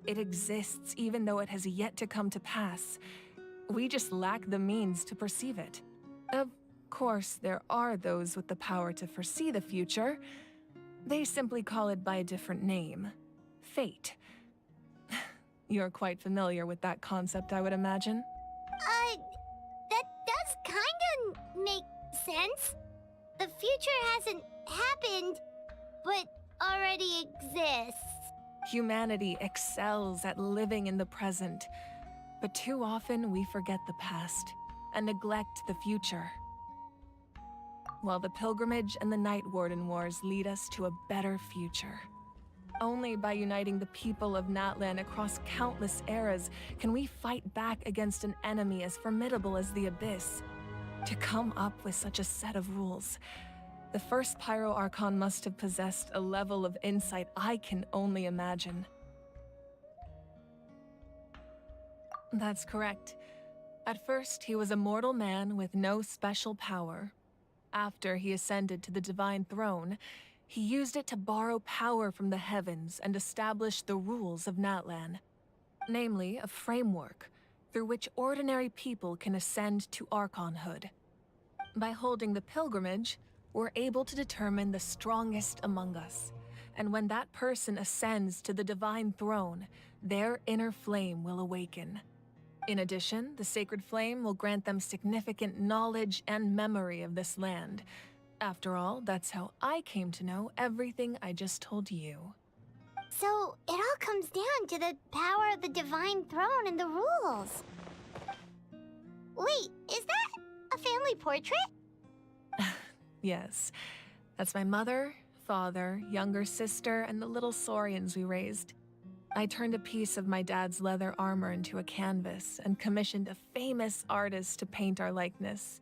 It exists even though it has yet to come to pass. We just lack the means to perceive it. Of course, there are those with the power to foresee the future. They simply call it by a different name. Fate. You're quite familiar with that concept, I would imagine. That does kinda make sense. The future hasn't happened, but already exists. Humanity excels at living in the present, but too often we forget the past and neglect the future. While the pilgrimage and the Night Warden Wars lead us to a better future. Only by uniting the people of Natlan across countless eras can we fight back against an enemy as formidable as the Abyss. To come up with such a set of rules, the first Pyro Archon must have possessed a level of insight I can only imagine. That's correct. At first, he was a mortal man with no special power. After he ascended to the Divine Throne, he used it to borrow power from the heavens and establish the rules of Natlan. Namely, a framework through which ordinary people can ascend to Archonhood. By holding the pilgrimage, we're able to determine the strongest among us. And when that person ascends to the Divine Throne, their inner flame will awaken. In addition, the sacred flame will grant them significant knowledge and memory of this land. After all, that's how I came to know everything I just told you. So, it all comes down to the power of the Divine Throne and the rules. Wait, is that a family portrait? Yes, that's my mother, father, younger sister, and the little saurians we raised. I turned a piece of my dad's leather armor into a canvas and commissioned a famous artist to paint our likeness.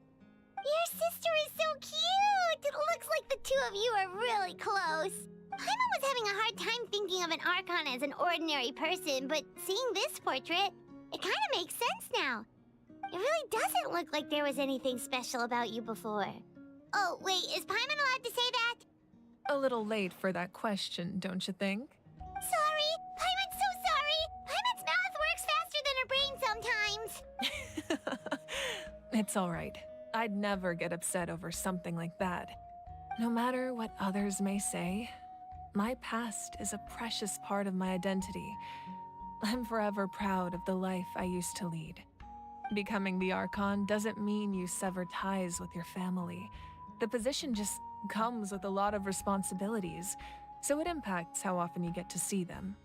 Your sister is so cute! It looks like the two of you are really close. Paimon was having a hard time thinking of an Archon as an ordinary person, but seeing this portrait, it kind of makes sense now. It really doesn't look like there was anything special about you before. Oh, wait, is Paimon allowed to say that? A little late for that question, don't you think? Sorry! Paimon's so sorry! Paimon's mouth works faster than her brain sometimes! It's alright. I'd never get upset over something like that. No matter what others may say, my past is a precious part of my identity. I'm forever proud of the life I used to lead. Becoming the Archon doesn't mean you sever ties with your family. The position just comes with a lot of responsibilities, so it impacts how often you get to see them.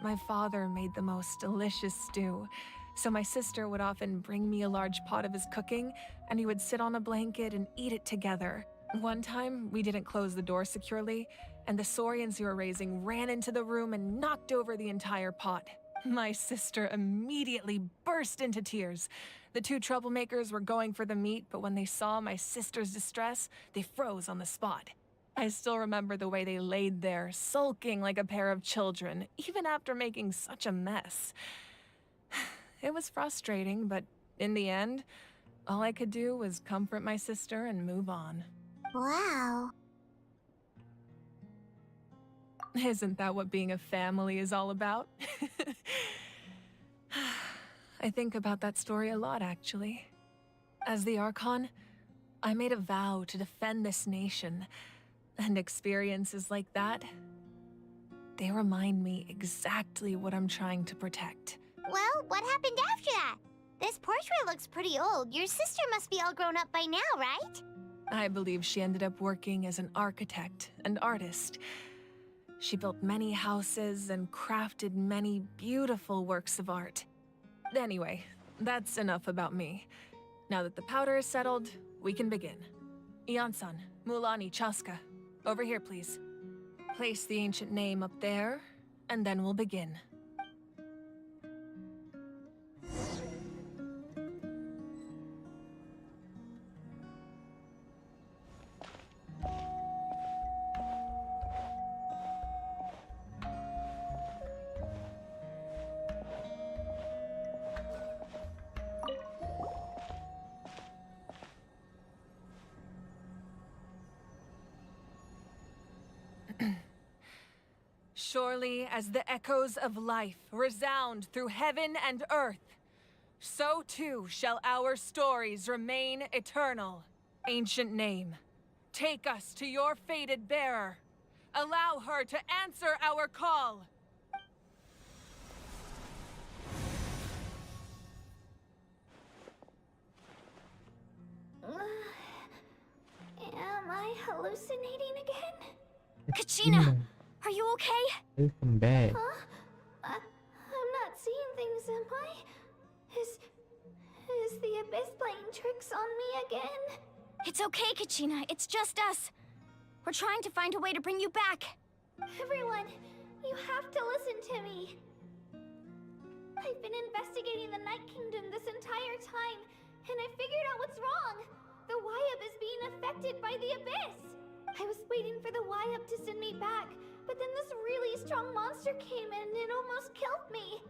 My father made the most delicious stew, so my sister would often bring me a large pot of his cooking, and we would sit on a blanket and eat it together. One time, we didn't close the door securely, and the Saurians you were raising ran into the room and knocked over the entire pot. My sister immediately burst into tears. The two troublemakers were going for the meat, but when they saw my sister's distress, they froze on the spot. I still remember the way they laid there, sulking like a pair of children, even after making such a mess. It was frustrating, but in the end, all I could do was comfort my sister and move on. Wow. Isn't that what being a family is all about? I think about that story a lot, actually. As the Archon, I made a vow to defend this nation, and experiences like that, they remind me exactly what I'm trying to protect. Well, what happened after that? This portrait looks pretty old. Your sister must be all grown up by now, right? I believe she ended up working as an architect and artist. She built many houses and crafted many beautiful works of art. Anyway, that's enough about me. Now that the powder is settled, we can begin. Ian-san, Mulani, Chaska, over here, please. Place the ancient name up there, and then we'll begin. Surely as the echoes of life resound through heaven and earth, so too shall our stories remain eternal. Ancient name, take us to your fated bearer. Allow her to answer our call. Am I hallucinating again? Kachina! Are you okay? Welcome back. Huh? I'm not seeing things, am I? Is the Abyss playing tricks on me again? It's okay, Kachina. It's just us. We're trying to find a way to bring you back. Everyone, you have to listen to me. I've been investigating the Night Kingdom this entire time, and I figured out what's wrong. The Y-Up is being affected by the Abyss. I was waiting for the Y-Up to send me back, but then this really strong monster came in and it almost killed me.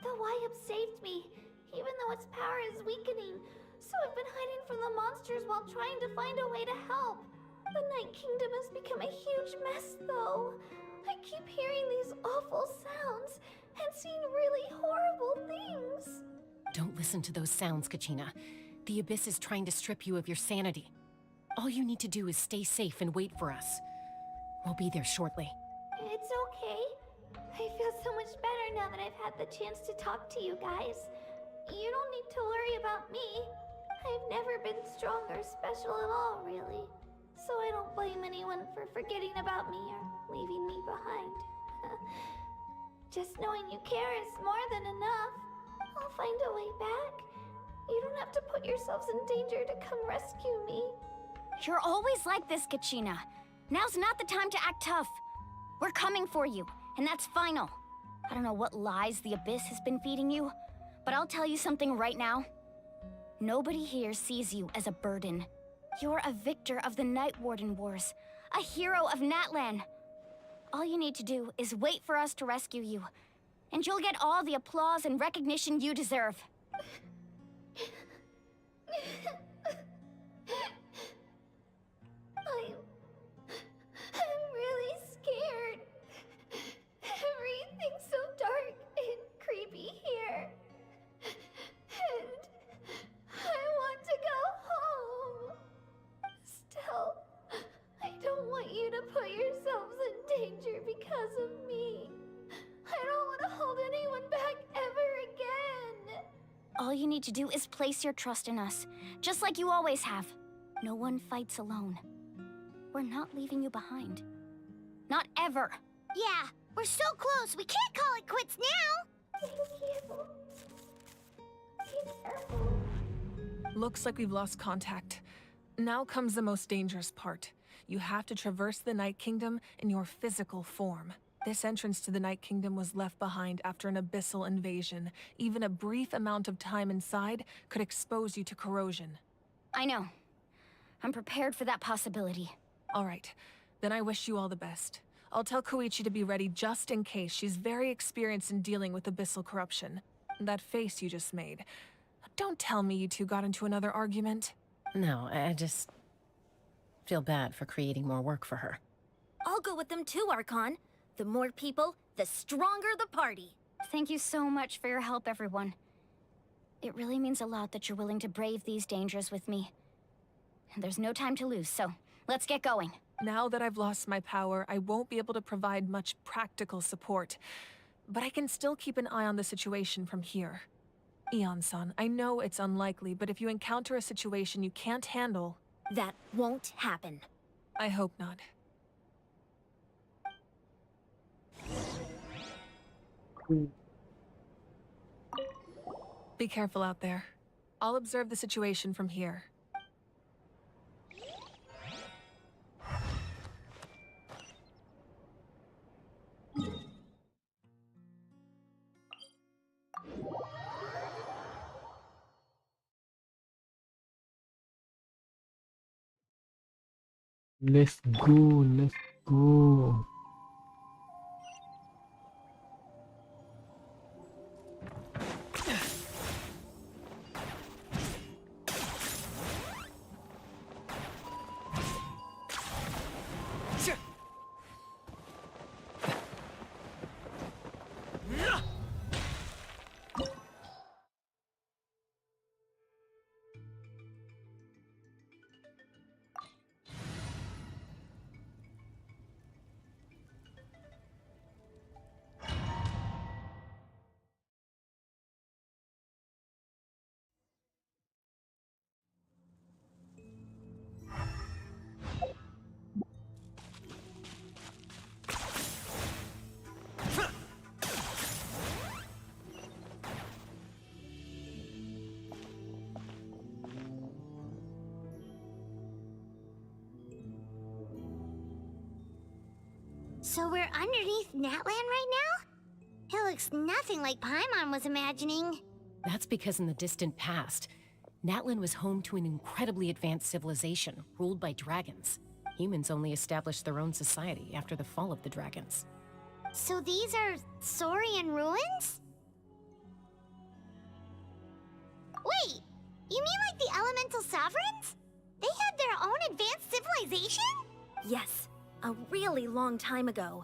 The Y-Up saved me, even though its power is weakening. So I've been hiding from the monsters while trying to find a way to help. The Night Kingdom has become a huge mess, though. I keep hearing these awful sounds and seeing really horrible things. Don't listen to those sounds, Kachina. The Abyss is trying to strip you of your sanity. All you need to do is stay safe and wait for us. We'll be there shortly. It's okay. I feel so much better now that I've had the chance to talk to you guys. You don't need to worry about me. I've never been strong or special at all, really. So I don't blame anyone for forgetting about me or leaving me behind. Just knowing you care is more than enough. I'll find a way back. You don't have to put yourselves in danger to come rescue me. You're always like this, Kachina. Now's not the time to act tough. We're coming for you, and that's final. I don't know what lies the Abyss has been feeding you, but I'll tell you something right now. Nobody here sees you as a burden. You're a victor of the Night Warden Wars, a hero of Natlan. All you need to do is wait for us to rescue you, and you'll get all the applause and recognition you deserve. I'm All you need to do is place your trust in us, just like you always have. No one fights alone. We're not leaving you behind. Not ever. Yeah, we're so close. We can't call it quits now. Looks like we've lost contact. Now comes the most dangerous part. You have to traverse the Night Kingdom in your physical form. This entrance to the Night Kingdom was left behind after an abyssal invasion. Even a brief amount of time inside could expose you to corrosion. I know. I'm prepared for that possibility. All right, then I wish you all the best. I'll tell Koichi to be ready just in case. She's very experienced in dealing with abyssal corruption. That face you just made. Don't tell me you two got into another argument. No, I just feel bad for creating more work for her. I'll go with them too, Archon. The more people, the stronger the party. Thank you so much for your help, everyone. It really means a lot that you're willing to brave these dangers with me. And there's no time to lose, so let's get going. Now that I've lost my power, I won't be able to provide much practical support. But I can still keep an eye on the situation from here. Eon-san, I know it's unlikely, but if you encounter a situation you can't handle... That won't happen. I hope not. Be careful out there. I'll observe the situation from here. Let's go, let's go. So we're underneath Natlan right now? It looks nothing like Paimon was imagining. That's because in the distant past, Natlan was home to an incredibly advanced civilization ruled by dragons. Humans only established their own society after the fall of the dragons. So these are Saurian ruins? Wait, you mean like the elemental sovereigns? They had their own advanced civilization? Yes, a really long time ago.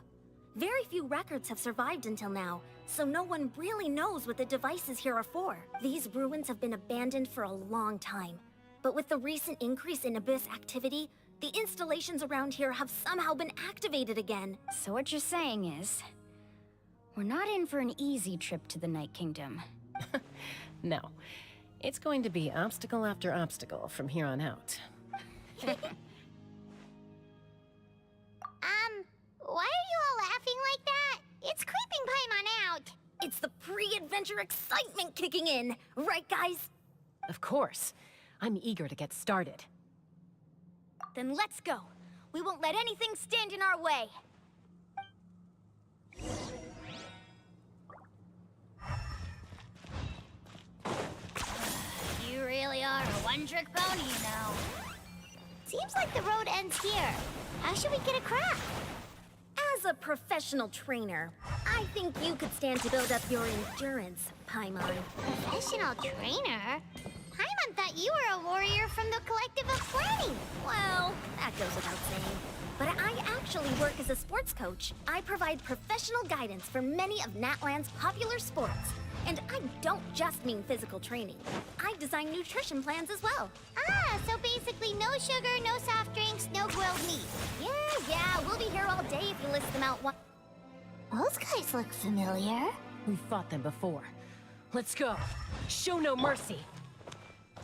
Very few records have survived until now, so no one really knows what the devices here are for. These ruins have been abandoned for a long time. But with the recent increase in Abyss activity, the installations around here have somehow been activated again. So what you're saying is, we're not in for an easy trip to the Night Kingdom. No. It's going to be obstacle after obstacle from here on out. Why are you all laughing like that? It's creeping Paimon out. It's the pre-adventure excitement kicking in, right guys? Of course. I'm eager to get started. Then let's go. We won't let anything stand in our way. You really are a one-trick pony, you know. Seems like the road ends here. How should we get across? As a professional trainer, I think you could stand to build up your endurance, Paimon. Professional trainer? Paimon thought you were a warrior from the Collective of Planning. Well, that goes without saying. But I actually work as a sports coach. I provide professional guidance for many of Natlan's popular sports. And I don't just mean physical training. I design nutrition plans as well. Ah, so basically no sugar, no soft drinks, no grilled meat. Yeah, we'll be here all day if you list them out one. Those guys look familiar. We've fought them before. Let's go. Show no mercy.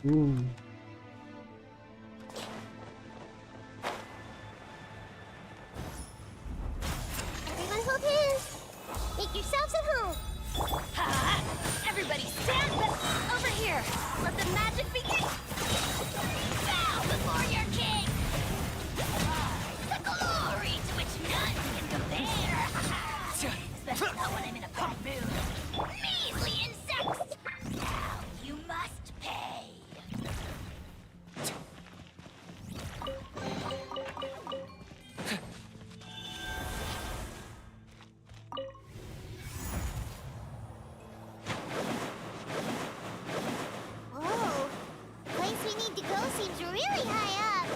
Ooh. Everyone hold hands. Make yourselves at home. Ha! Everybody stand over here. Let the magic begin. Bow before your king. The glory to which none can compare. Especially not when I'm in a bad mood. Measly insects. Now you must pay. Whoa. The place we need to go seems really high up.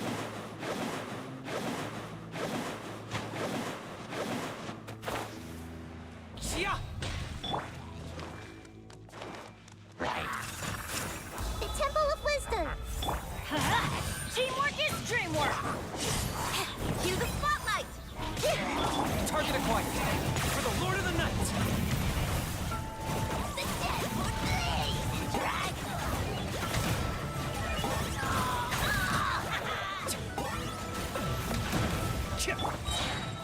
The Temple of Wisdom. Teamwork is dreamwork. Cue the spotlight. Target acquired. For the Lord of the Night. The dead would blaze and drag.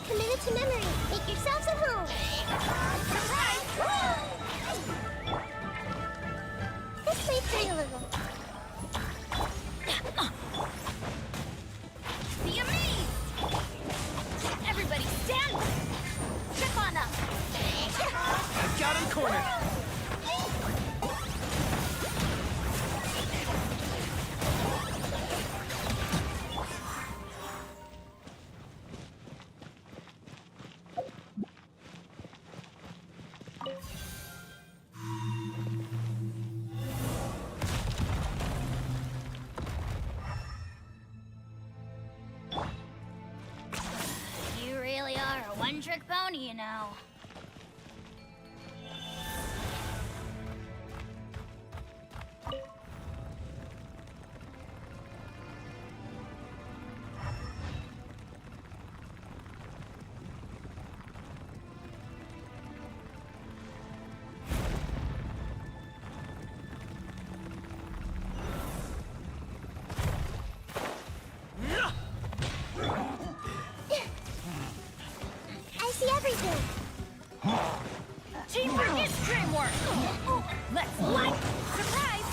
Commit it to memory. Make yourselves at home. Surprise! This way through a little. Be amazed! Everybody stand! Step on up! I've got him cornered. You really are a one-trick pony, you know. I see everything. Teamwork is dreamwork! Let's light! Surprise!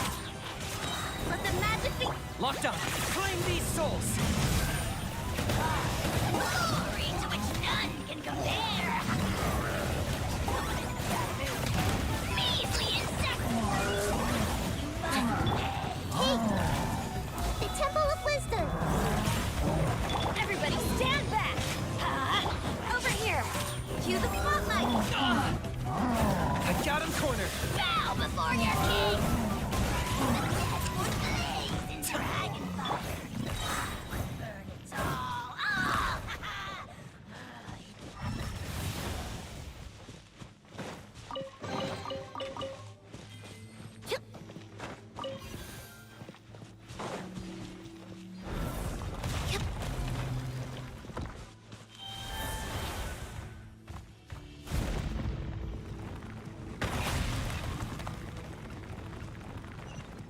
Let the magic be Locked on. Claim these souls. glory to which none can compare! Measly insects! Hey! The Temple of Wisdom. Everybody stand back! Over here! Cue the spotlight! I've got him cornered. Bow before your king! The dead would blaze in dragon fire! Burn it all! Oh!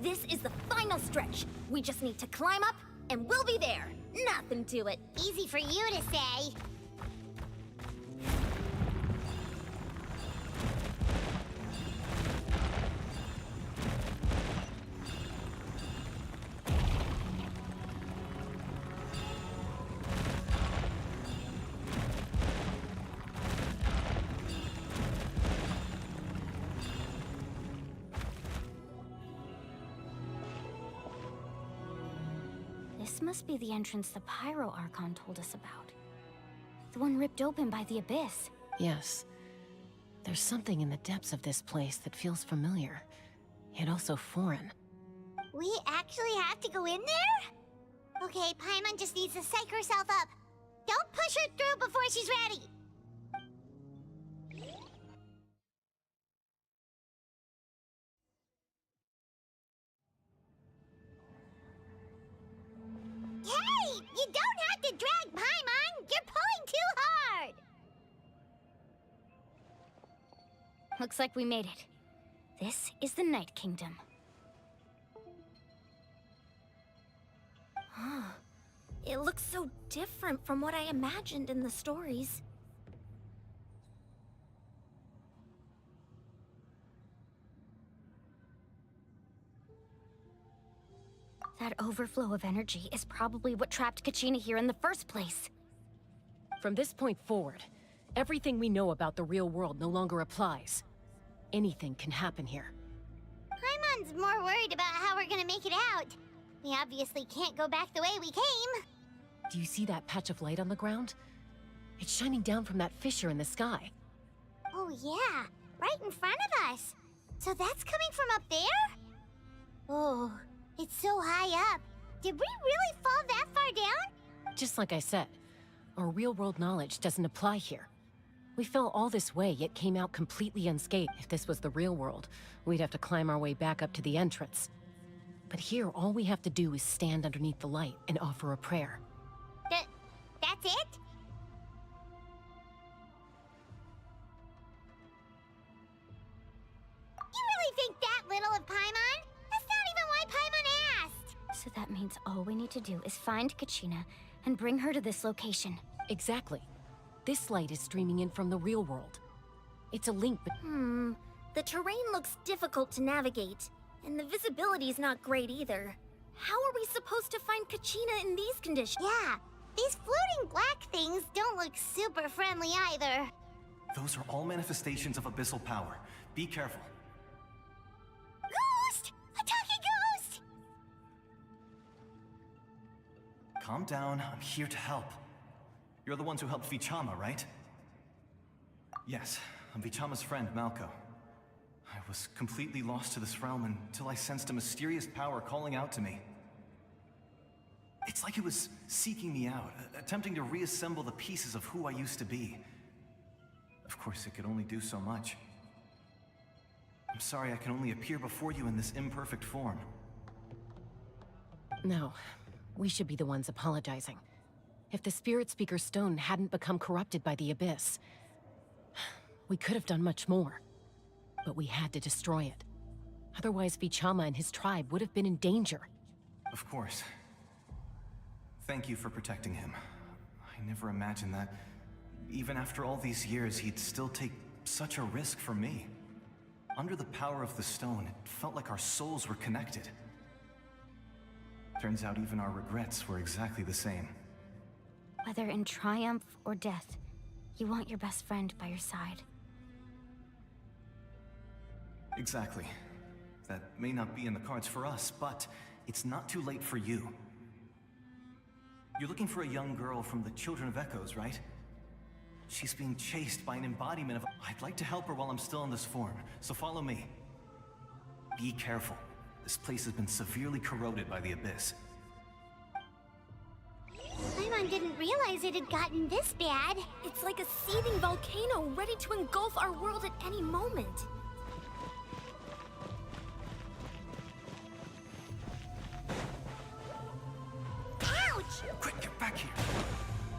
This is the final stretch. We just need to climb up, and we'll be there. Nothing to it. Easy for you to say. This must be the entrance the Pyro Archon told us about. The one ripped open by the Abyss. Yes. There's something in the depths of this place that feels familiar, yet also foreign. We actually have to go in there? Okay, Paimon just needs to psych herself up. Don't push her through before she's ready. Hey! You don't have to drag Paimon! You're pulling too hard! Looks like we made it. This is the Night Kingdom. It looks so different from what I imagined in the stories. That overflow of energy is probably what trapped Kachina here in the first place. From this point forward, everything we know about the real world no longer applies. Anything can happen here. Paimon's more worried about how we're gonna make it out. We obviously can't go back the way we came. Do you see that patch of light on the ground? It's shining down from that fissure in the sky. Oh yeah, right in front of us. So that's coming from up there? Oh, it's so high up. Did we really fall that far down? Just like I said, our real-world knowledge doesn't apply here. We fell all this way, yet came out completely unscathed. If this was the real world, we'd have to climb our way back up to the entrance. But here, all we have to do is stand underneath the light and offer a prayer. That's it? You really think that little of Paimon? That's not even why Paimon asked! So that means all we need to do is find Kachina and bring her to this location. Exactly. This light is streaming in from the real world. It's a link, but The terrain looks difficult to navigate, and the visibility's not great either. How are we supposed to find Kachina in these conditions? Yeah, these floating black things don't look super friendly either. Those are all manifestations of abyssal power. Be careful. Ghost! A talking ghost! Calm down, I'm here to help. You're the ones who helped Vichama, right? Yes, I'm Vichama's friend, Malko. I was completely lost to this realm until I sensed a mysterious power calling out to me. It's like it was seeking me out, attempting to reassemble the pieces of who I used to be. Of course, it could only do so much. I'm sorry I can only appear before you in this imperfect form. no. We should be the ones apologizing. If the Spirit Speaker Stone hadn't become corrupted by the Abyss, we could have done much more. But we had to destroy it. Otherwise, Vichama and his tribe would have been in danger. Of course. Thank you for protecting him. I never imagined that, even after all these years, he'd still take such a risk for me. Under the power of the stone, it felt like our souls were connected. Turns out even our regrets were exactly the same. Whether in triumph or death, you want your best friend by your side. Exactly. That may not be in the cards for us, but it's not too late for you. You're looking for a young girl from the Children of Echoes, right? She's being chased by an embodiment of... I'd like to help her while I'm still in this form, so follow me. Be careful. This place has been severely corroded by the Abyss. Paimon didn't realize it had gotten this bad. It's like a seething volcano ready to engulf our world at any moment. Ouch! Quick, get back here!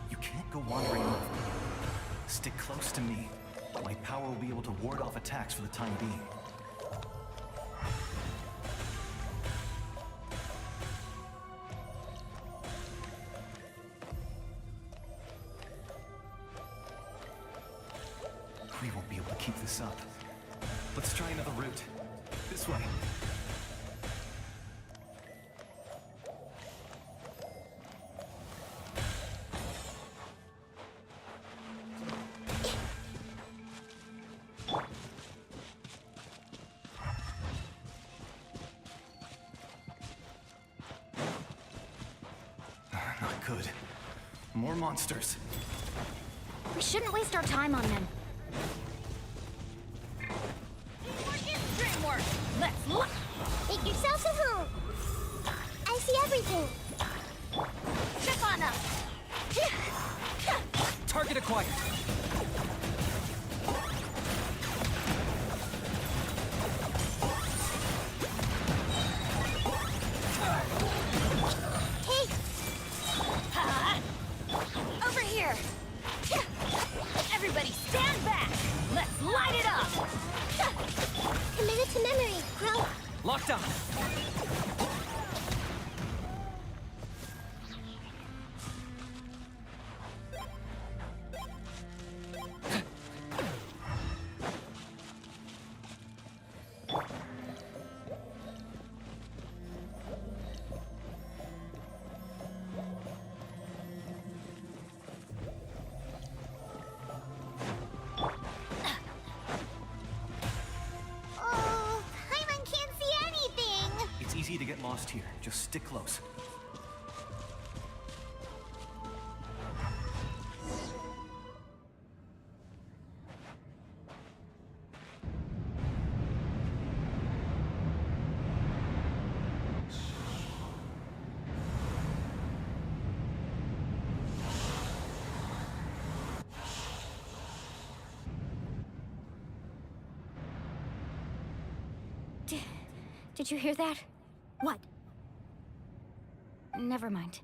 You can't go wandering off. Stick close to me. My power will be able to ward off attacks for the time being. We won't be able to keep this up. Let's try another route. This way. Not good. More monsters. We shouldn't waste our time on them. Let's look! Make yourself at home. I see everything. Check on us! Target acquired. Hey, Over here! Everybody stand back! Oh, Paimon can't see anything! It's easy to get lost here. Just stick close. Did you hear that? What? Never mind.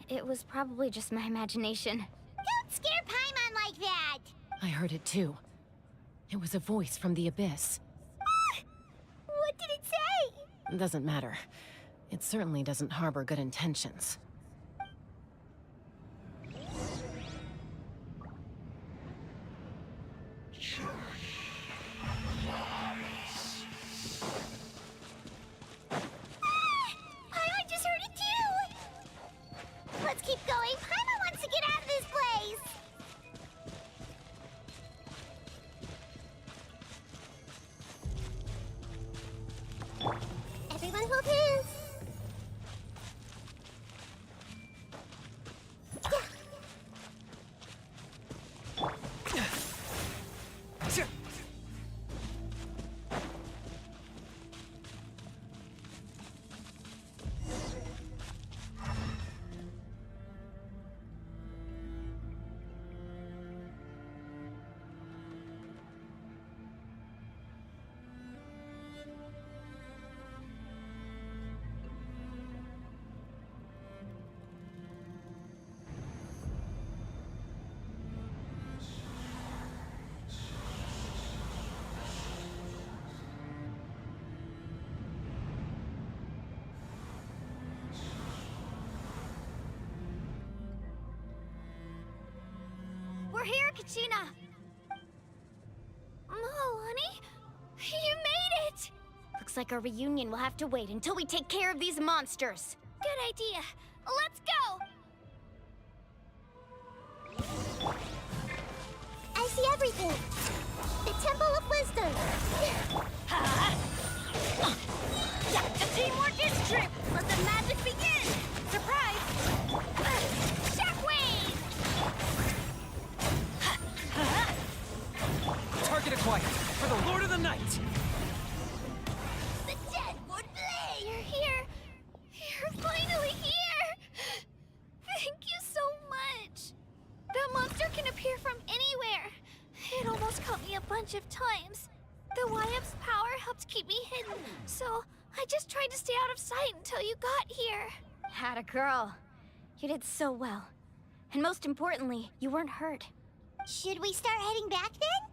It was probably just my imagination. Don't scare Paimon like that! I heard it too. It was a voice from the abyss. What did it say? Doesn't matter. It certainly doesn't harbor good intentions. Paimon just heard it too! Let's keep going. Paimon wants to get out of this place! Everyone hold hands! We're here, Kachina! Oh, honey? You made it! Looks like our reunion will have to wait until we take care of these monsters. Good idea. Let's go! I see everything! The Temple of Wisdom! The teamwork is true! Let the magic begin! Surprise! Shockwave! Target acquired for the Lord of the Night. The Deadwood Blade! You're here! You're finally here! Thank you so much! That monster can appear from anywhere. It almost caught me a bunch of times. The YF's power helped keep me hidden, so I just tried to stay out of sight until you got here. Had a girl. You did so well. And most importantly, you weren't hurt. Should we start heading back then?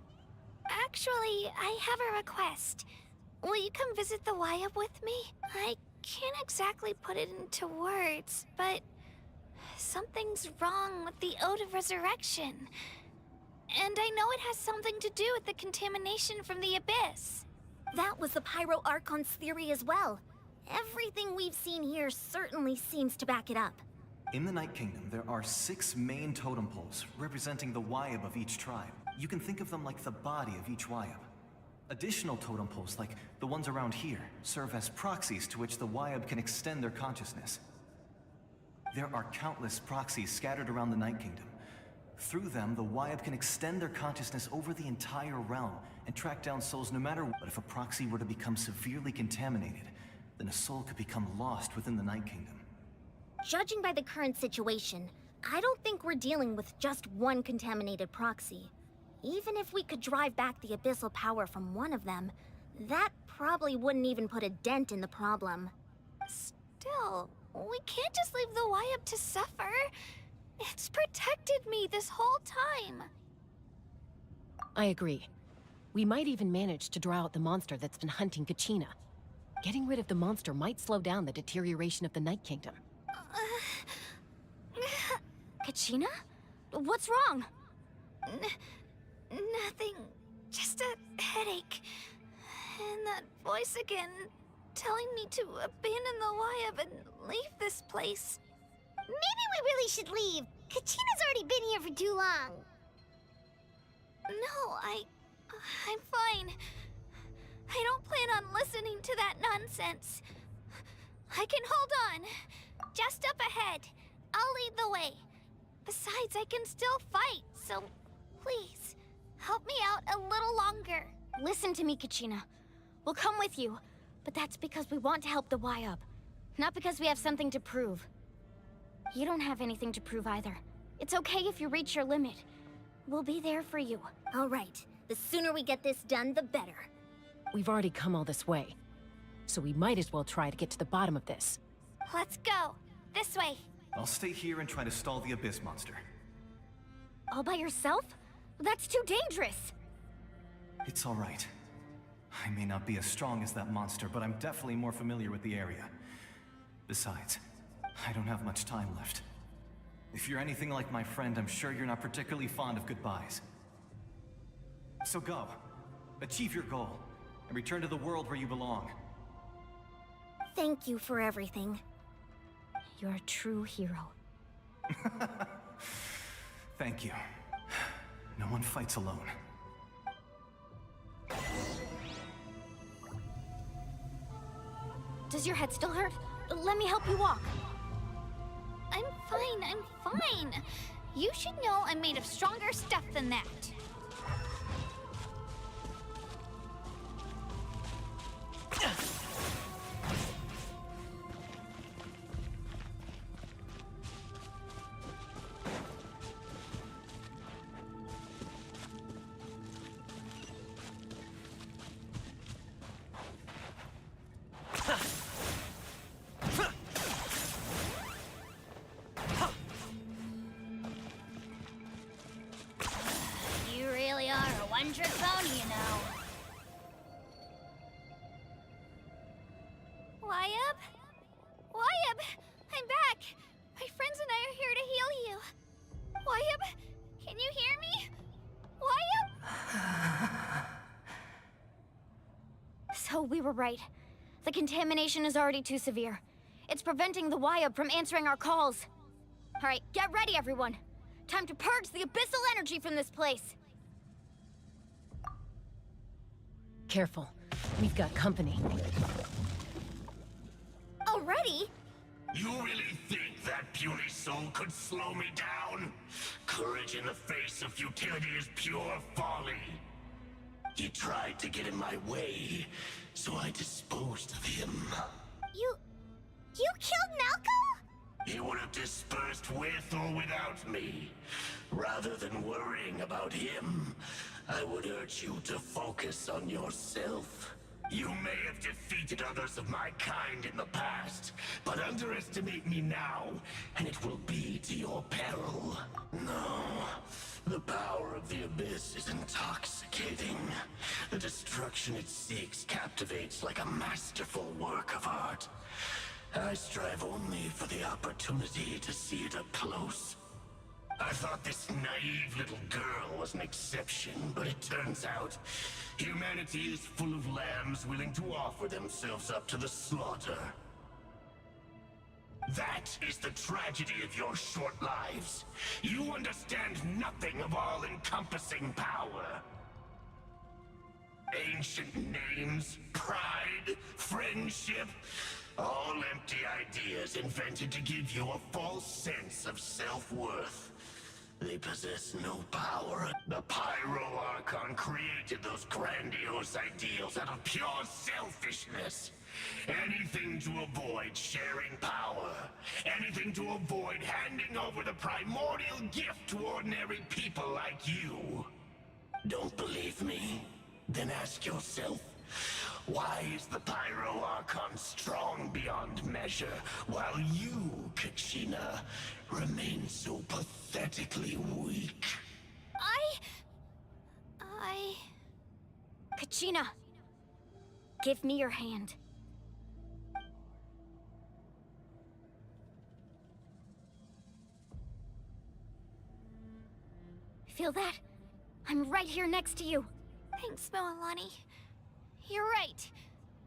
Actually, I have a request. Will you come visit the YF with me? I can't exactly put it into words, but something's wrong with the Ode of Resurrection. And I know it has something to do with the contamination from the Abyss. That was the Pyro Archon's theory as well. Everything we've seen here certainly seems to back it up. In the Night Kingdom, there are 6 main totem poles representing the Wyab of each tribe. You can think of them like the body of each Wyab. Additional totem poles, like the ones around here, serve as proxies to which the Wyab can extend their consciousness. There are countless proxies scattered around the Night Kingdom. Through them, the Wyab can extend their consciousness over the entire realm and track down souls no matter what. But if a proxy were to become severely contaminated, then a soul could become lost within the Night Kingdom. Judging by the current situation, I don't think we're dealing with just one contaminated proxy. Even if we could drive back the abyssal power from one of them, that probably wouldn't even put a dent in the problem. Still, we can't just leave the YF to suffer. It's protected me this whole time. I agree. We might even manage to draw out the monster that's been hunting Kachina. Getting rid of the monster might slow down the deterioration of the Night Kingdom. Kachina? What's wrong? Nothing. Just a headache. And that voice again, telling me to abandon the Wyab and leave this place. Maybe we really should leave. Kachina's already been here for too long. No, I'm fine. I don't plan on listening to that nonsense. I can hold on. Just up ahead. I'll lead the way. Besides, I can still fight, so please, help me out a little longer. Listen to me, Kachina. We'll come with you, but that's because we want to help the Wyab, not because we have something to prove. You don't have anything to prove either. It's okay if you reach your limit. We'll be there for you. All right. The sooner we get this done, the better. We've already come all this way, so we might as well try to get to the bottom of this. Let's go. This way. I'll stay here and try to stall the Abyss monster. All by yourself? That's too dangerous. It's all right. I may not be as strong as that monster, but I'm definitely more familiar with the area. Besides, I don't have much time left. If you're anything like my friend, I'm sure you're not particularly fond of goodbyes. So go. Achieve your goal, and return to the world where you belong. Thank you for everything. You're a true hero. Thank you. No one fights alone. Does your head still hurt? Let me help you walk. I'm fine. You should know I'm made of stronger stuff than that. You really are a one-trick pony, you know. Wyab? Wyab! I'm back! My friends and I are here to heal you. Wyab, can you hear me? Wyab? So we were right. The contamination is already too severe. It's preventing the Wyab from answering our calls. All right, get ready, everyone. Time to purge the abyssal energy from this place. Careful. We've got company. Already? You really think that puny soul could slow me down? Courage in the face of futility is pure folly. He tried to get in my way, so I disposed of him. You killed Malco? He would have dispersed with or without me. Rather than worrying about him, I would urge you to focus on yourself. You may have defeated others of my kind in the past, but underestimate me now, and it will be to your peril. No, the power of the Abyss is intoxicating. The destruction it seeks captivates like a masterful work of art. I strive only for the opportunity to see it up close. I thought this naive little girl was an exception, but it turns out humanity is full of lambs willing to offer themselves up to the slaughter. That is the tragedy of your short lives. You understand nothing of all-encompassing power. Ancient names, pride, friendship, all empty ideas invented to give you a false sense of self-worth. They possess no power. The Pyro Archon created those grandiose ideals out of pure selfishness. Anything to avoid sharing power. Anything to avoid handing over the primordial gift to ordinary people like you. Don't believe me? Then ask yourself, why is the Pyro Archon strong beyond measure, while you, Kachina, remain so pathetically weak? Kachina, give me your hand. Feel that? I'm right here next to you. Thanks, Moalani. You're right.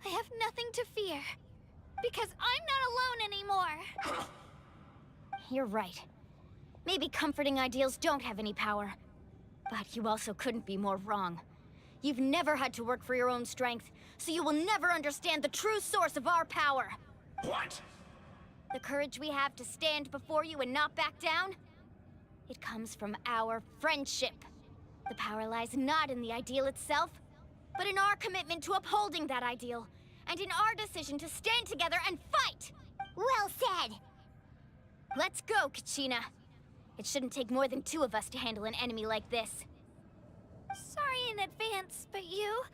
I have nothing to fear. Because I'm not alone anymore. You're right. Maybe comforting ideals don't have any power. But you also couldn't be more wrong. You've never had to work for your own strength, so you will never understand the true source of our power. What? The courage we have to stand before you and not back down? It comes from our friendship. The power lies not in the ideal itself, but in our commitment to upholding that ideal, and in our decision to stand together and fight! Well said! Let's go, Kachina. It shouldn't take more than 2 of us to handle an enemy like this. Sorry in advance, but you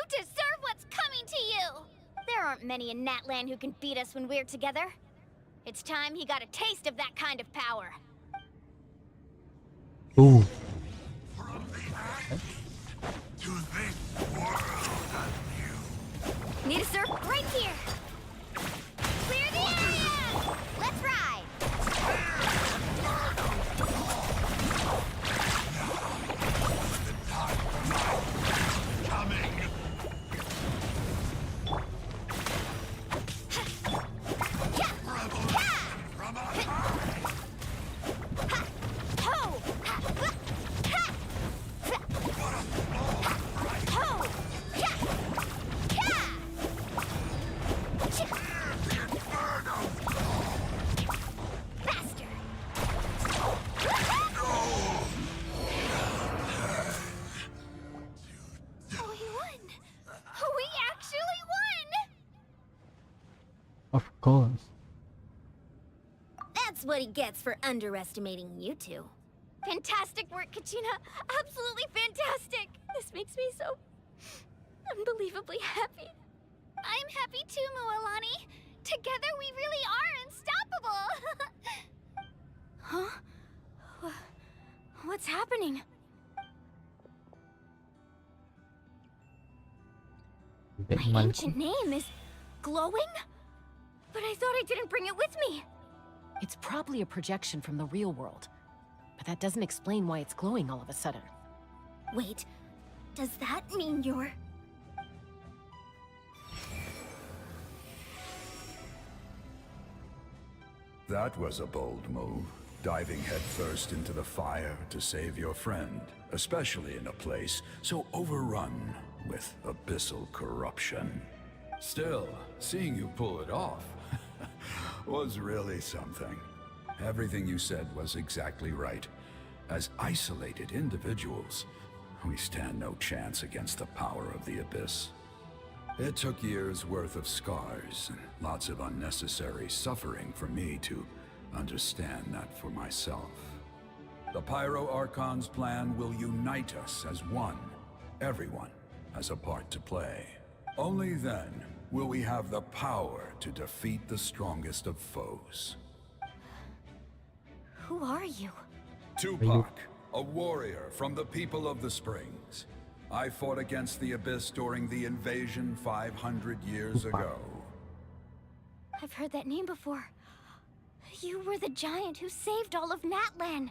deserve what's coming to you! There aren't many in Natlan who can beat us when we're together. It's time he got a taste of that kind of power. Ooh. To this world anew. Need a surf right here. Clear the area! Let's ride! Coming. Of course. That's what he gets for underestimating you two. Fantastic work, Kachina. Absolutely fantastic. This makes me so unbelievably happy. I'm happy too, Moalani. Together we really are unstoppable. Huh? What's happening? My ancient name is glowing? But I thought I didn't bring it with me. It's probably a projection from the real world. But that doesn't explain why it's glowing all of a sudden. Wait, does that mean you're... That was a bold move, diving headfirst into the fire to save your friend, especially in a place so overrun with abyssal corruption. Still, seeing you pull it off was really something. Everything you said was exactly right. As isolated individuals, we stand no chance against the power of the Abyss. It took years' worth of scars and lots of unnecessary suffering for me to understand that for myself. The Pyro Archon's plan will unite us as one. Everyone has a part to play. Only then will we have the power to defeat the strongest of foes. Who are you? Tupac, a warrior from the people of the Springs. I fought against the Abyss during the invasion 500 years ago. I've heard that name before. You were the giant who saved all of Natlan.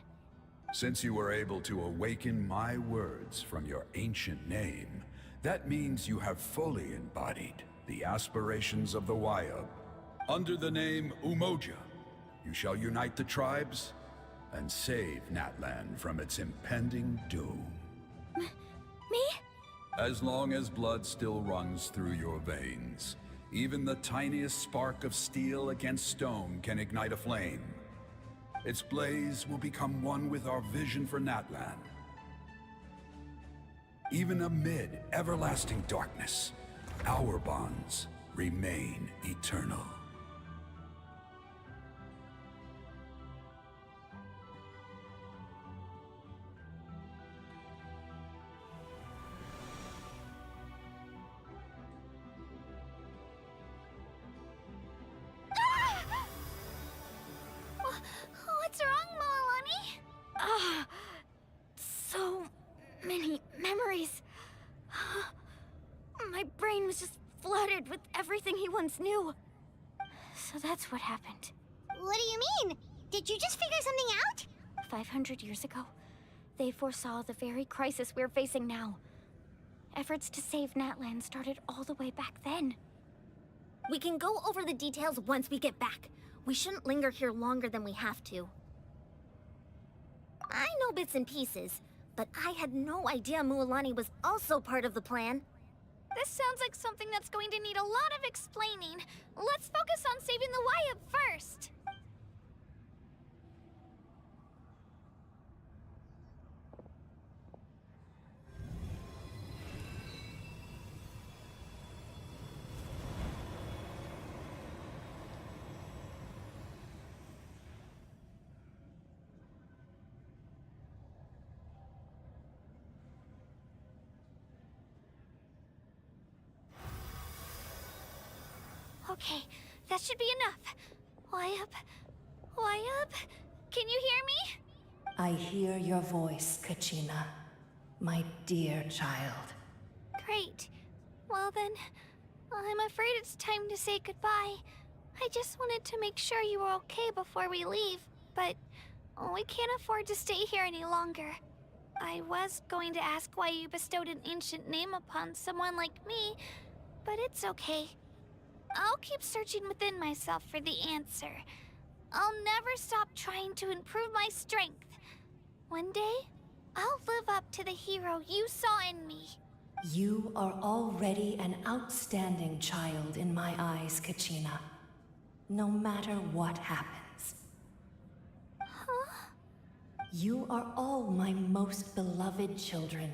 Since you were able to awaken my words from your ancient name, that means you have fully embodied the aspirations of the Wayub. Under the name Umoja, you shall unite the tribes and save Natlan from its impending doom. Me? As long as blood still runs through your veins, even the tiniest spark of steel against stone can ignite a flame. Its blaze will become one with our vision for Natlan. Even amid everlasting darkness, our bonds remain eternal. What's wrong, Moalani? So many memories. My brain was just flooded with everything he once knew. So that's what happened. What do you mean? Did you just figure something out? 500 years ago, They foresaw the very crisis we're facing now. Efforts to save Natlan started all the way back then. We can go over the details once we get back. We shouldn't linger here longer than we have to. I know bits and pieces, but I had no idea Mualani was also part of the plan. This sounds like something that's going to need a lot of explaining. Let's focus on saving the Wyatt first. Okay, that should be enough. Wyatt? Can you hear me? I hear your voice, Kachina. My dear child. Great. Well then, I'm afraid it's time to say goodbye. I just wanted to make sure you were okay before we leave, but we can't afford to stay here any longer. I was going to ask why you bestowed an ancient name upon someone like me, but it's okay. I'll keep searching within myself for the answer. I'll never stop trying to improve my strength. One day, I'll live up to the hero you saw in me. You are already an outstanding child in my eyes, Kachina. No matter what happens. Huh? You are all my most beloved children.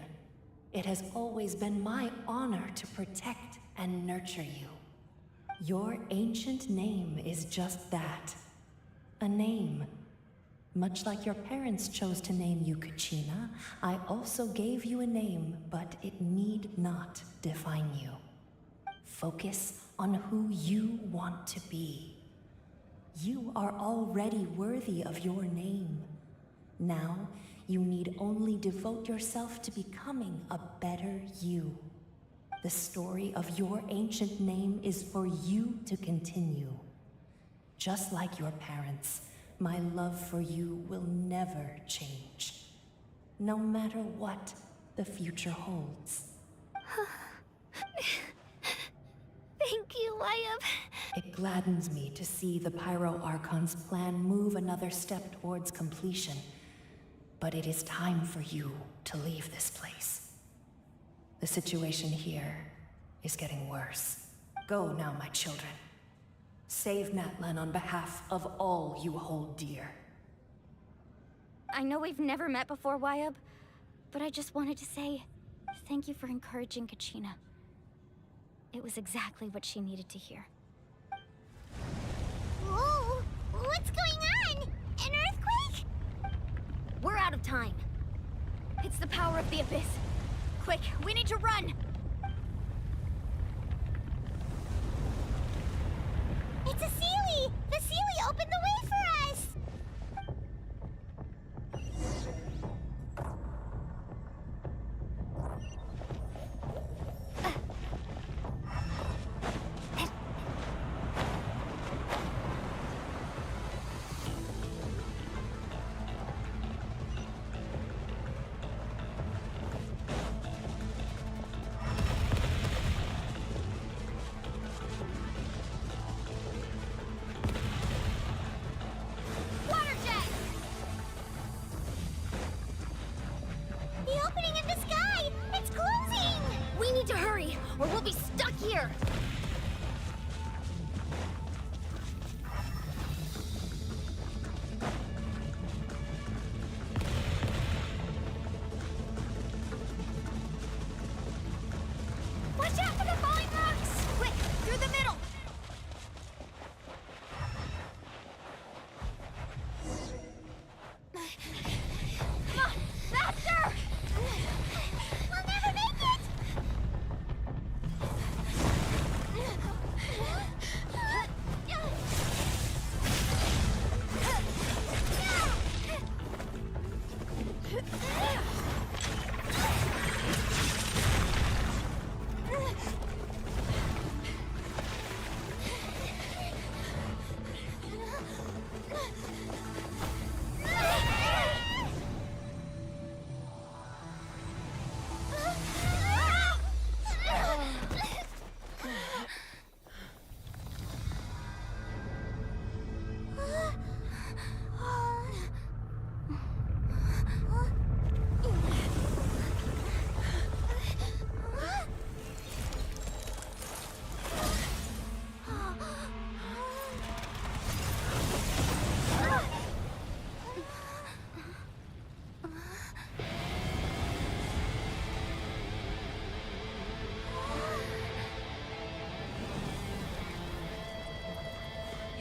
It has always been my honor to protect and nurture you. Your ancient name is just that. A name. Much like your parents chose to name you Kachina, I also gave you a name, but it need not define you. Focus on who you want to be. You are already worthy of your name. Now, you need only devote yourself to becoming a better you. The story of your ancient name is for you to continue. Just like your parents, my love for you will never change. No matter what the future holds. Thank you, Wyatt. It gladdens me to see the Pyro Archon's plan move another step towards completion. But it is time for you to leave this place. The situation here is getting worse. Go now, my children. Save Natlan on behalf of all you hold dear. I know we've never met before, Wyatt, but I just wanted to say thank you for encouraging Kachina. It was exactly what she needed to hear. Whoa! What's going on? An earthquake? We're out of time. It's the power of the Abyss. Quick, we need to run! It's a Sealy! The Sealy opened the way for us!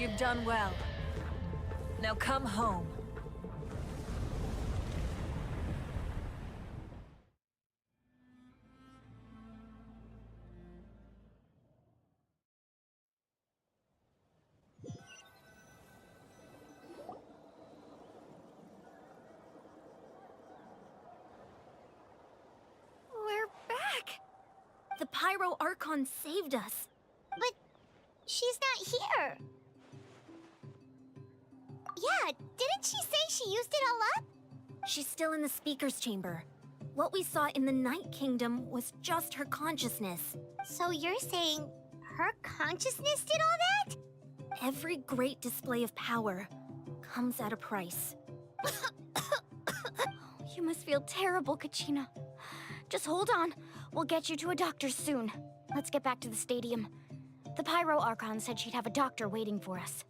You've done well. Now come home. We're back! The Pyro Archon saved us. But she's not here. Yeah, didn't she say she used it all up? She's still in the speaker's chamber. What we saw in the Night Kingdom was just her consciousness. So you're saying her consciousness did all that? Every great display of power comes at a price. You must feel terrible, Kachina. Just hold on. We'll get you to a doctor soon. Let's get back to the stadium. The Pyro Archon said she'd have a doctor waiting for us.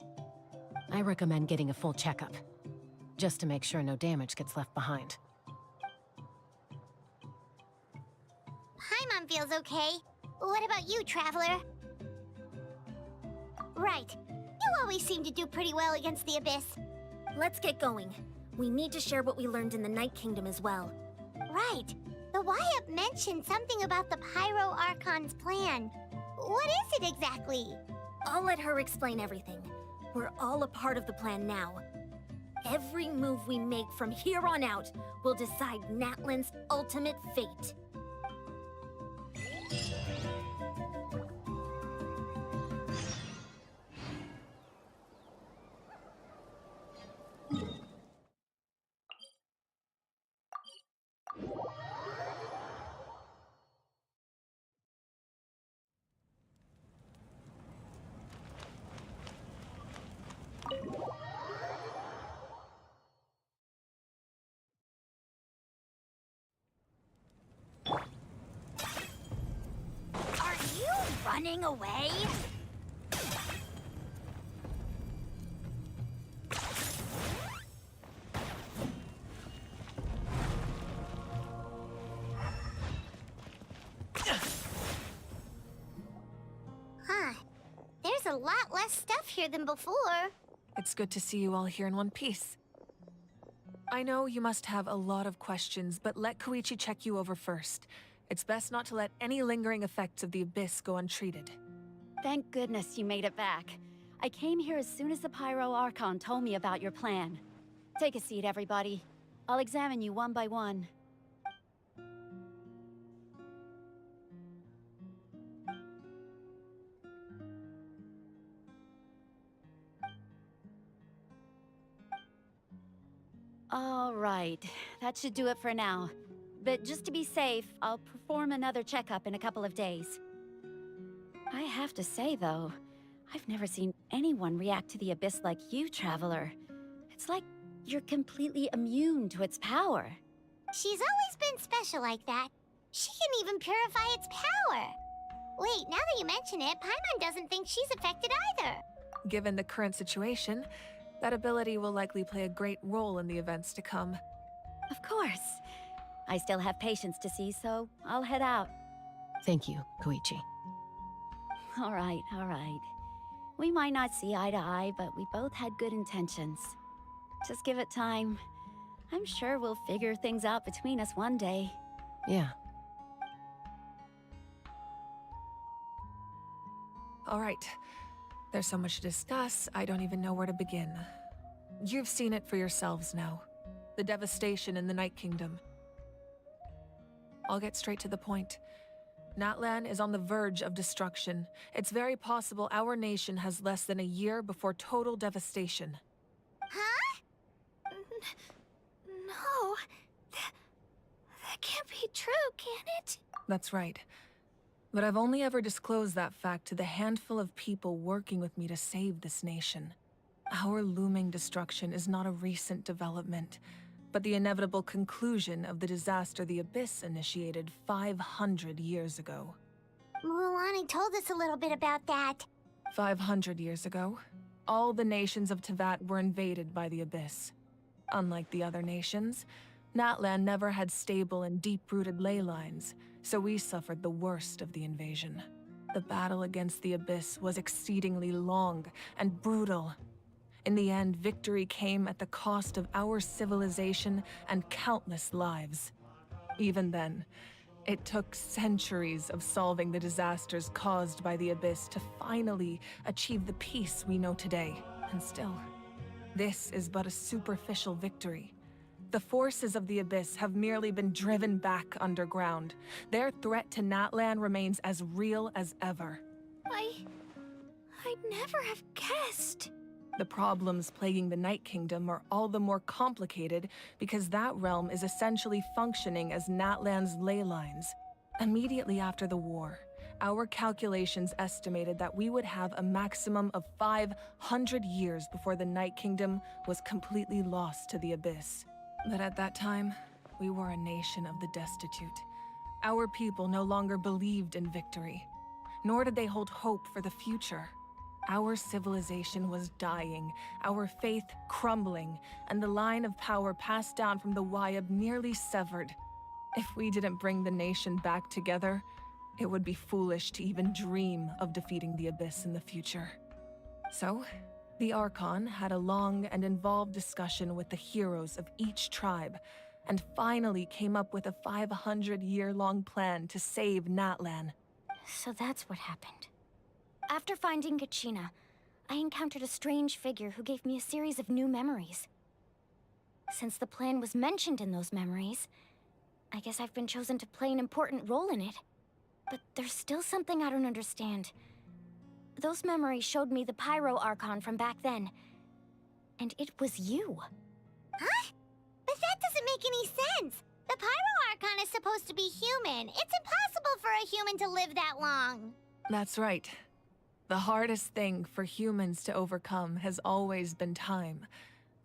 I recommend getting a full checkup, just to make sure no damage gets left behind. Paimon feels okay. What about you, Traveler? Right. You always seem to do pretty well against the Abyss. Let's get going. We need to share what we learned in the Night Kingdom as well. Right. The Wyatt mentioned something about the Pyro Archon's plan. What is it exactly? I'll let her explain everything. We're all a part of the plan now. Every move we make from here on out will decide Natlan's ultimate fate. Are you running away? Huh. There's a lot less stuff here than before. It's good to see you all here in one piece. I know you must have a lot of questions, but let Koichi check you over first. It's best not to let any lingering effects of the Abyss go untreated. Thank goodness you made it back. I came here as soon as the Pyro Archon told me about your plan. Take a seat, everybody. I'll examine you one by one. All right, that should do it for now. But just to be safe, I'll perform another checkup in a couple of days. I have to say, though, I've never seen anyone react to the Abyss like you, Traveler. It's like you're completely immune to its power. She's always been special like that. She can even purify its power. Wait, now that you mention it, Paimon doesn't think she's affected either. Given the current situation, that ability will likely play a great role in the events to come. Of course. I still have patients to see, so I'll head out. Thank you, Koichi. All right, all right. We might not see eye to eye, but we both had good intentions. Just give it time. I'm sure we'll figure things out between us one day. Yeah. All right. There's so much to discuss, I don't even know where to begin. You've seen it for yourselves now. The devastation in the Night Kingdom. I'll get straight to the point. Natlan is on the verge of destruction. It's very possible our nation has less than a year before total devastation. Huh? No. That can't be true, can it? That's right. But I've only ever disclosed that fact to the handful of people working with me to save this nation. Our looming destruction is not a recent development, but the inevitable conclusion of the disaster the Abyss initiated 500 years ago. Mualani told us a little bit about that. 500 years ago, all the nations of Teyvat were invaded by the Abyss. Unlike the other nations, Natlan never had stable and deep-rooted ley lines, so we suffered the worst of the invasion. The battle against the Abyss was exceedingly long and brutal. In the end, victory came at the cost of our civilization and countless lives. Even then, it took centuries of solving the disasters caused by the Abyss to finally achieve the peace we know today. And still, this is but a superficial victory. The forces of the Abyss have merely been driven back underground. Their threat to Natlan remains as real as ever. I'd never have guessed. The problems plaguing the Night Kingdom are all the more complicated because that realm is essentially functioning as Natlan's ley lines. Immediately after the war, our calculations estimated that we would have a maximum of 500 years before the Night Kingdom was completely lost to the Abyss. But at that time, we were a nation of the destitute. Our people no longer believed in victory, nor did they hold hope for the future. Our civilization was dying, our faith crumbling, and the line of power passed down from the Wyab nearly severed. If we didn't bring the nation back together, it would be foolish to even dream of defeating the Abyss in the future. So, the Archon had a long and involved discussion with the heroes of each tribe, and finally came up with a 500-year-long plan to save Natlan. So that's what happened. After finding Kachina, I encountered a strange figure who gave me a series of new memories. Since the plan was mentioned in those memories, I guess I've been chosen to play an important role in it. But there's still something I don't understand. Those memories showed me the Pyro Archon from back then. And it was you. Huh? But that doesn't make any sense. The Pyro Archon is supposed to be human. It's impossible for a human to live that long. That's right. The hardest thing for humans to overcome has always been time,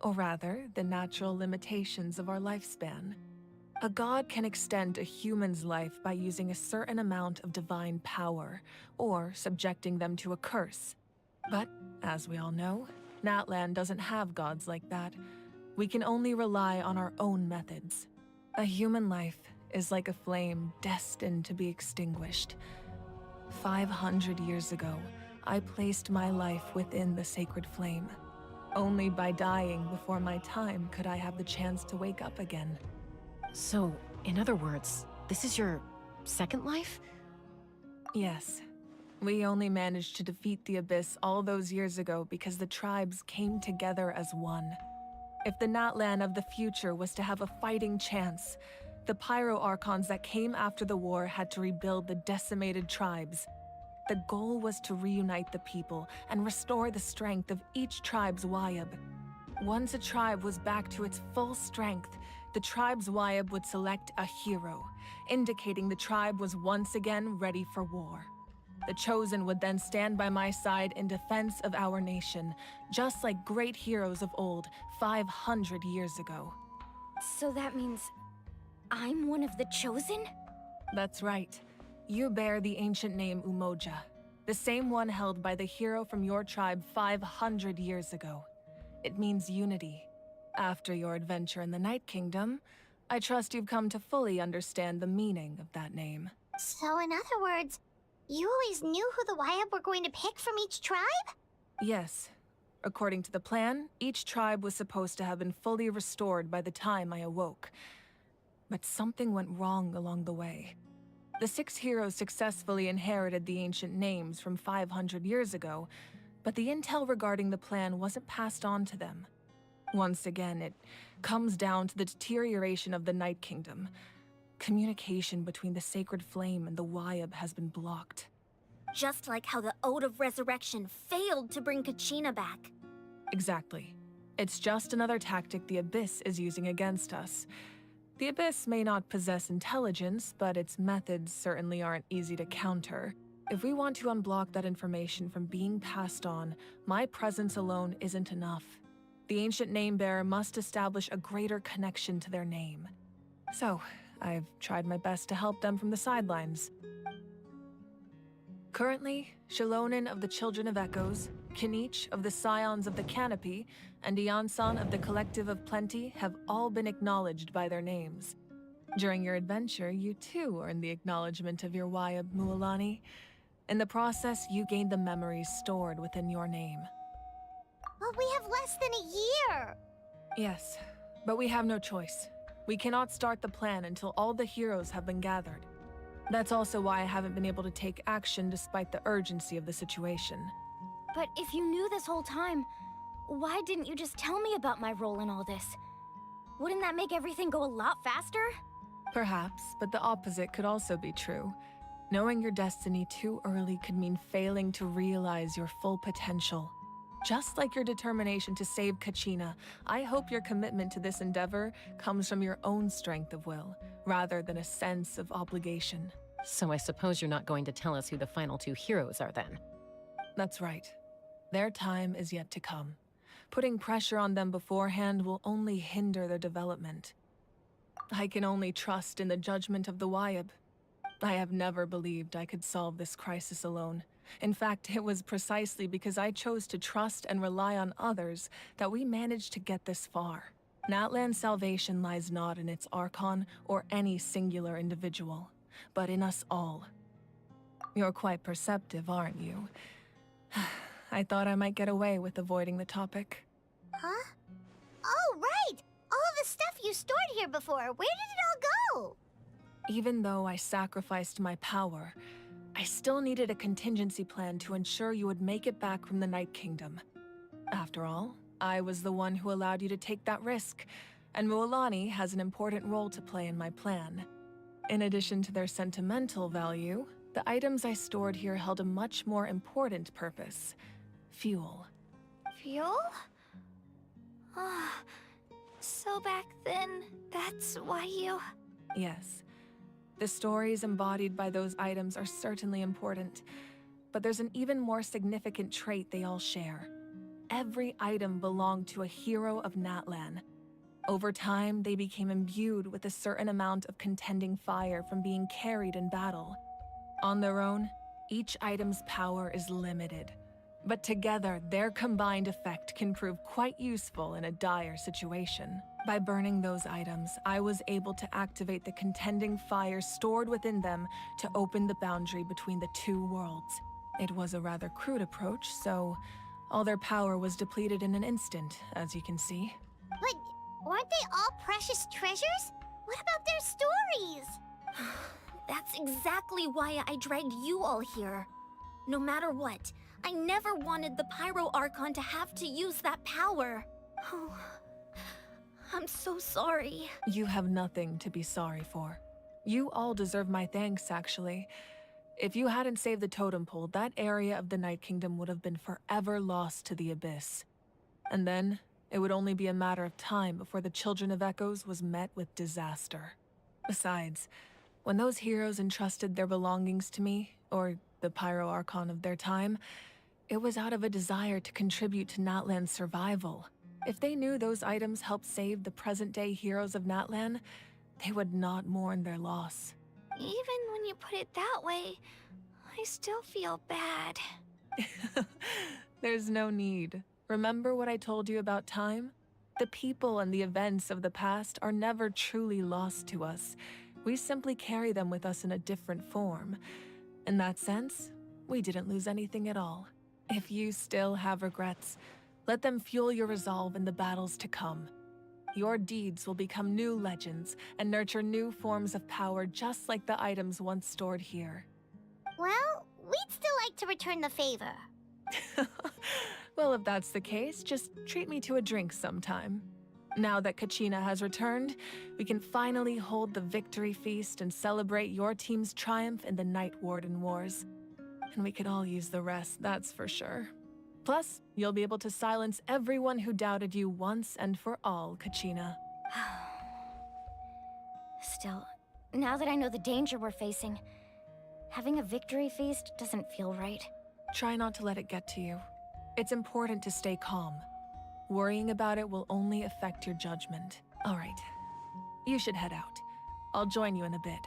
or rather, the natural limitations of our lifespan. A god can extend a human's life by using a certain amount of divine power, or subjecting them to a curse. But, as we all know, Natlan doesn't have gods like that. We can only rely on our own methods. A human life is like a flame destined to be extinguished. 500 years ago, I placed my life within the sacred flame. Only by dying before my time could I have the chance to wake up again. So, in other words, this is your second life? Yes. We only managed to defeat the Abyss all those years ago because the tribes came together as one. If the Natlan of the future was to have a fighting chance, the Pyro Archons that came after the war had to rebuild the decimated tribes. The goal was to reunite the people and restore the strength of each tribe's Wyab. Once a tribe was back to its full strength, the tribe's Wyab would select a hero, indicating the tribe was once again ready for war. The Chosen would then stand by my side in defense of our nation, just like great heroes of old 500 years ago. So that means I'm one of the Chosen? That's right. You bear the ancient name Umoja, the same one held by the hero from your tribe 500 years ago. It means unity. After your adventure in the Night Kingdom, I trust you've come to fully understand the meaning of that name. So in other words, you always knew who the Wyab were going to pick from each tribe? Yes. According to the plan, each tribe was supposed to have been fully restored by the time I awoke. But something went wrong along the way. The 6 heroes successfully inherited the ancient names from 500 years ago, but the intel regarding the plan wasn't passed on to them. Once again, it comes down to the deterioration of the Night Kingdom. Communication between the Sacred Flame and the Wyab has been blocked. Just like how the Ode of Resurrection failed to bring Kachina back. Exactly. It's just another tactic the Abyss is using against us. The Abyss may not possess intelligence, but its methods certainly aren't easy to counter. If we want to unblock that information from being passed on, my presence alone isn't enough. The ancient name-bearer must establish a greater connection to their name. So, I've tried my best to help them from the sidelines. Currently, Shilonin of the Children of Echoes, Kinich of the Scions of the Canopy, and Iansan of the Collective of Plenty have all been acknowledged by their names. During your adventure, you too earned the acknowledgement of your Wyab, Mualani. In the process, you gained the memories stored within your name. But we have less than a year! Yes, but we have no choice. We cannot start the plan until all the heroes have been gathered. That's also why I haven't been able to take action despite the urgency of the situation. But if you knew this whole time, why didn't you just tell me about my role in all this? Wouldn't that make everything go a lot faster? Perhaps, but the opposite could also be true. Knowing your destiny too early could mean failing to realize your full potential. Just like your determination to save Kachina, I hope your commitment to this endeavor comes from your own strength of will, rather than a sense of obligation. So I suppose you're not going to tell us who the final two heroes are then? That's right. Their time is yet to come. Putting pressure on them beforehand will only hinder their development. I can only trust in the judgment of the Wyab. I have never believed I could solve this crisis alone. In fact, it was precisely because I chose to trust and rely on others that we managed to get this far. Natlan's salvation lies not in its Archon or any singular individual, but in us all. You're quite perceptive, aren't you? I thought I might get away with avoiding the topic. Huh? Oh, right! All of the stuff you stored here before, where did it all go? Even though I sacrificed my power, I still needed a contingency plan to ensure you would make it back from the Night Kingdom. After all, I was the one who allowed you to take that risk, and Mualani has an important role to play in my plan. In addition to their sentimental value, the items I stored here held a much more important purpose: fuel. Fuel? Ah, so back then, that's why you... Yes. The stories embodied by those items are certainly important, but there's an even more significant trait they all share. Every item belonged to a hero of Natlan. Over time, they became imbued with a certain amount of contending fire from being carried in battle. On their own, each item's power is limited, but together, their combined effect can prove quite useful in a dire situation. By burning those items, I was able to activate the contending fire stored within them to open the boundary between the two worlds. It was a rather crude approach, so all their power was depleted in an instant, as you can see. But weren't they all precious treasures? What about their stories? That's exactly why I dragged you all here. No matter what, I never wanted the Pyro Archon to have to use that power. Oh, I'm so sorry. You have nothing to be sorry for. You all deserve my thanks, actually. If you hadn't saved the totem pole, that area of the Night Kingdom would have been forever lost to the Abyss. And then, it would only be a matter of time before the Children of Echoes was met with disaster. Besides, when those heroes entrusted their belongings to me, or the Pyro Archon of their time, it was out of a desire to contribute to Natlan's survival. If they knew those items helped save the present-day heroes of Natlan, they would not mourn their loss. Even when you put it that way, I still feel bad. There's no need. Remember what I told you about time? The people and the events of the past are never truly lost to us. We simply carry them with us in a different form. In that sense, we didn't lose anything at all. If you still have regrets, let them fuel your resolve in the battles to come. Your deeds will become new legends and nurture new forms of power just like the items once stored here. Well, we'd still like to return the favor. Well, if that's the case, just treat me to a drink sometime. Now that Kachina has returned, we can finally hold the victory feast and celebrate your team's triumph in the Night Warden Wars. And we could all use the rest, that's for sure. Plus, you'll be able to silence everyone who doubted you once and for all, Kachina. Still, now that I know the danger we're facing, having a victory feast doesn't feel right. Try not to let it get to you. It's important to stay calm. Worrying about it will only affect your judgment. All right, you should head out. I'll join you in a bit.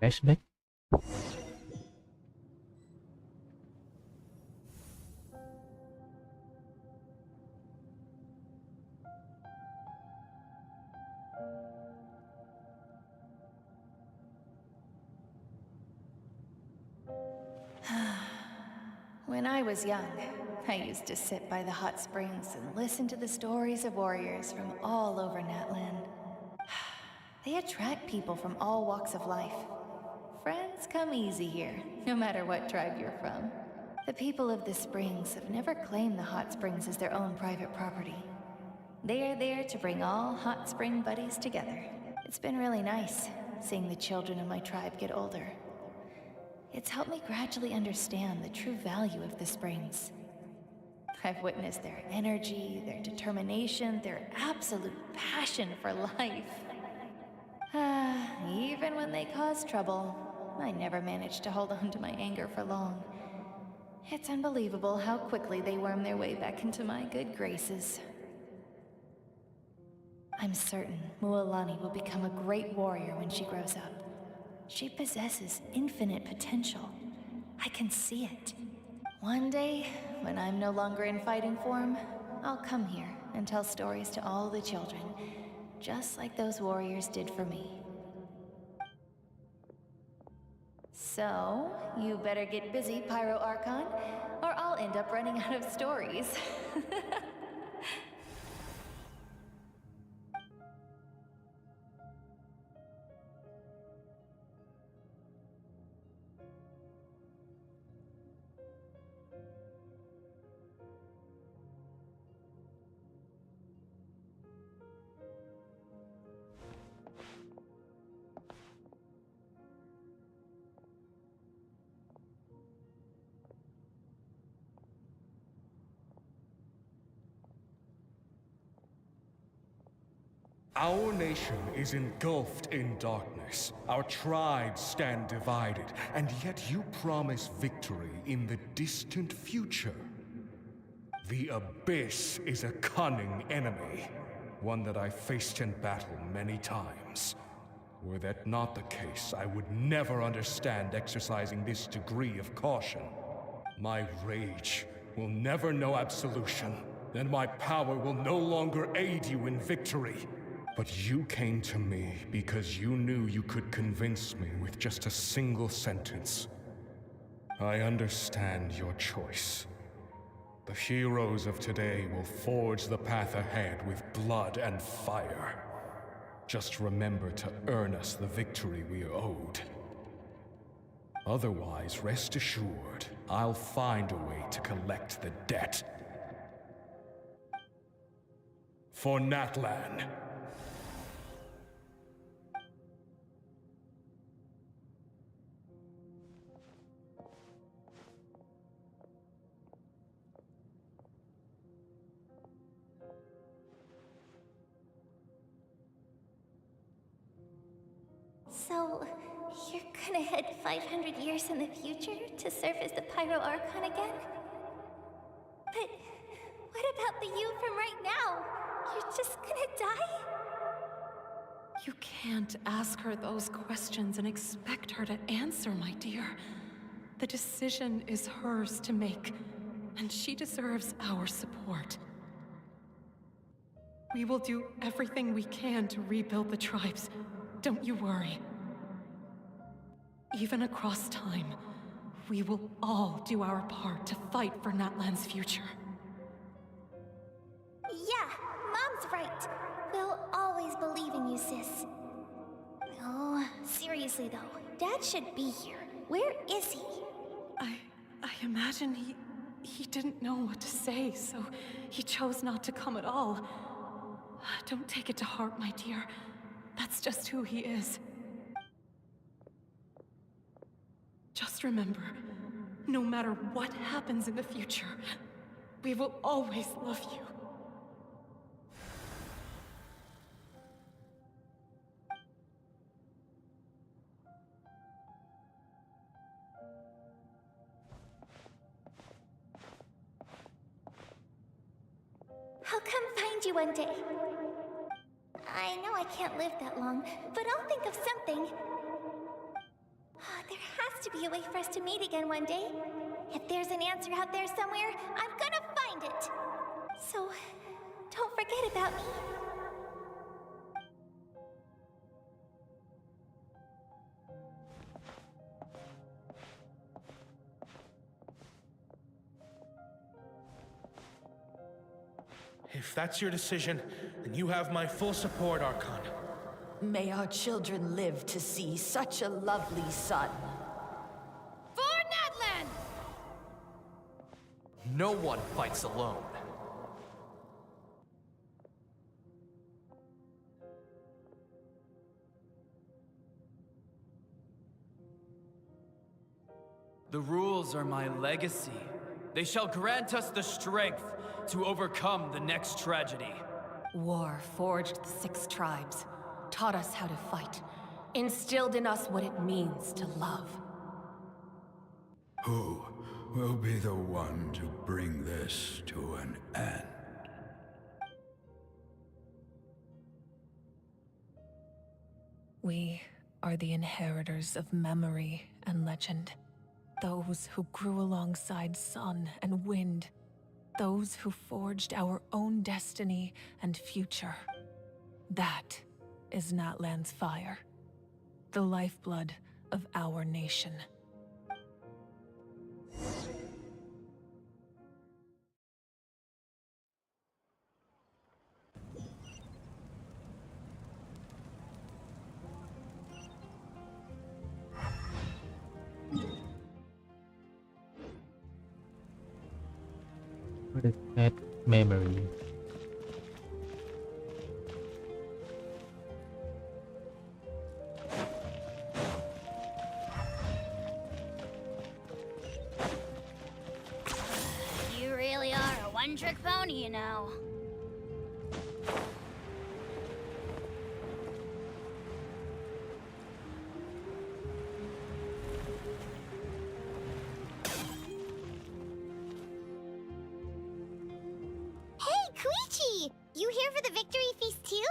Flashback. When I was young, I used to sit by the hot springs and listen to the stories of warriors from all over Natlan. They attract people from all walks of life. Friends come easy here, no matter what tribe you're from. The people of the springs have never claimed the hot springs as their own private property. They are there to bring all hot spring buddies together. It's been really nice, seeing the children of my tribe get older. It's helped me gradually understand the true value of the springs. I've witnessed their energy, their determination, their absolute passion for life. Even when they cause trouble, I never managed to hold on to my anger for long. It's unbelievable how quickly they worm their way back into my good graces. I'm certain Mualani will become a great warrior when she grows up. She possesses infinite potential. I can see it. One day, when I'm no longer in fighting form, I'll come here and tell stories to all the children, just like those warriors did for me. So, you better get busy, Pyro Archon, or I'll end up running out of stories. Our nation is engulfed in darkness. Our tribes stand divided, and yet you promise victory in the distant future. The Abyss is a cunning enemy, one that I faced in battle many times. Were that not the case, I would never understand exercising this degree of caution. My rage will never know absolution, and my power will no longer aid you in victory. But you came to me because you knew you could convince me with just a single sentence. I understand your choice. The heroes of today will forge the path ahead with blood and fire. Just remember to earn us the victory we are owed. Otherwise, rest assured, I'll find a way to collect the debt. For Natlan. So, you're gonna head 500 years in the future to serve as the Pyro Archon again? But what about the you from right now? You're just gonna die? You can't ask her those questions and expect her to answer, my dear. The decision is hers to make, and she deserves our support. We will do everything we can to rebuild the tribes. Don't you worry. Even across time, we will all do our part to fight for Natlan's future. Yeah, Mom's right. We'll always believe in you, sis. Oh, seriously though, Dad should be here. Where is he? I imagine he didn't know what to say, so he chose not to come at all. Don't take it to heart, my dear. That's just who he is. Just remember, no matter what happens in the future, we will always love you. I'll come find you one day. I know I can't live that long, but I'll think of something. There has to be a way for us to meet again one day. If there's an answer out there somewhere, I'm gonna find it. So, don't forget about me. If that's your decision, then you have my full support, Archon. May our children live to see such a lovely son. For Natlan! No one fights alone. The rules are my legacy. They shall grant us the strength to overcome the next tragedy. War forged the 6 tribes, taught us how to fight, instilled in us what it means to love. Who will be the one to bring this to an end? We are the inheritors of memory and legend. Those who grew alongside sun and wind. Those who forged our own destiny and future. That is Natlan's fire. The lifeblood of our nation. What is that memory? You really are a one-trick pony, you know. You here for the victory feast too?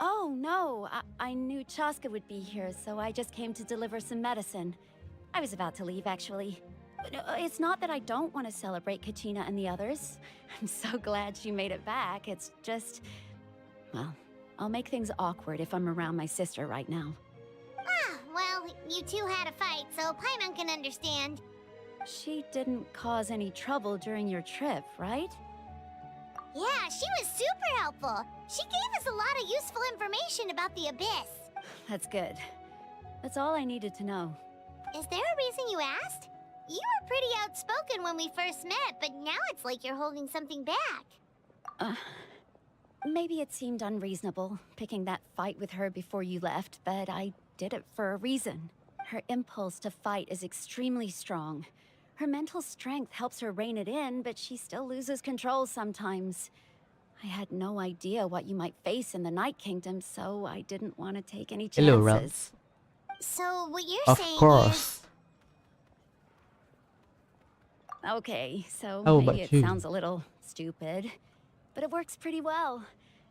Oh, no. I knew Chaska would be here, so I just came to deliver some medicine. I was about to leave, actually. It's not that I don't want to celebrate Kachina and the others. I'm so glad she made it back. It's just... well, I'll make things awkward if I'm around my sister right now. Ah, well, you two had a fight, so Paimon can understand. She didn't cause any trouble during your trip, right? Yeah, she was super helpful. She gave us a lot of useful information about the Abyss. That's good. That's all I needed to know. Is there a reason you asked? You were pretty outspoken when we first met, but now it's like you're holding something back. Maybe it seemed unreasonable, picking that fight with her before you left, but I did it for a reason. Her impulse to fight is extremely strong. Her mental strength helps her rein it in, but she still loses control sometimes. I had no idea what you might face in the Night Kingdom, so I didn't want to take any chances. Hello, Rams. So what you're Of saying course. Okay, so How maybe about it you? sounds a little stupid, but it works pretty well.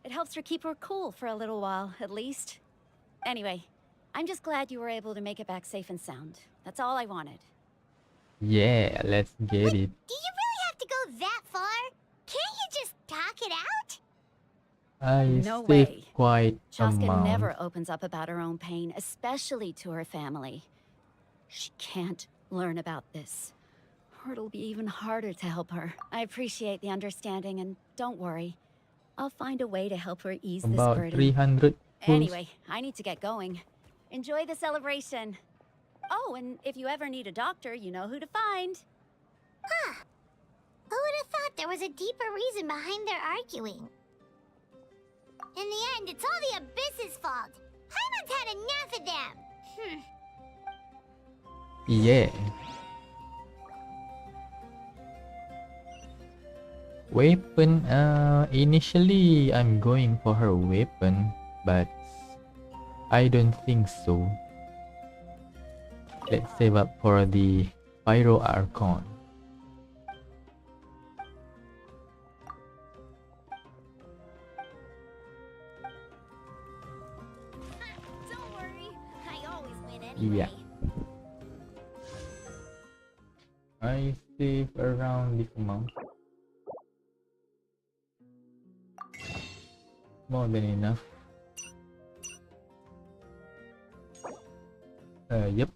It helps her keep her cool for a little while, at least. Anyway, I'm just glad you were able to make it back safe and sound. That's all I wanted. Yeah, let's get it. Do you really have to go that far? Can't you just talk it out? I No saved way. quite Chaska amount. never opens up about her own pain, especially to her family. She can't learn about this, or it'll be even harder to help her. I appreciate the understanding, and don't worry. I'll find a way to help her ease this About burden. 300 Anyway, I need to get going. Enjoy the celebration. Oh, and if you ever need a doctor, you know who to find. Huh. Who would have thought there was a deeper reason behind their arguing? In the end, it's all the Abyss's fault. Paimon's had enough of them. Yeah. Weapon, initially I'm going for her weapon, but I don't think so. Let's save up for the Pyro Archon. Don't worry, I always win anyway. Yeah. I save around this amount. More than enough. Yep.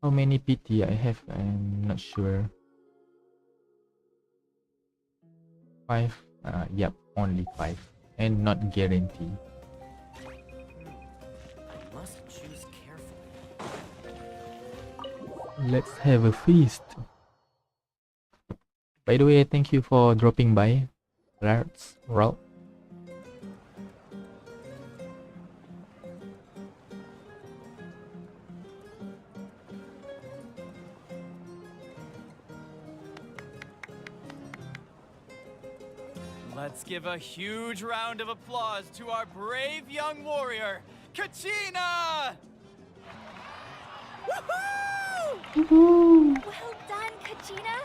How many PT I have? I'm not sure. 5? Yep, only 5. And not guaranteed. I must choose carefully. Let's have a feast. By the way, thank you for dropping by, Ralph. Let's give a huge round of applause to our brave young warrior, Kachina! Well done, Kachina.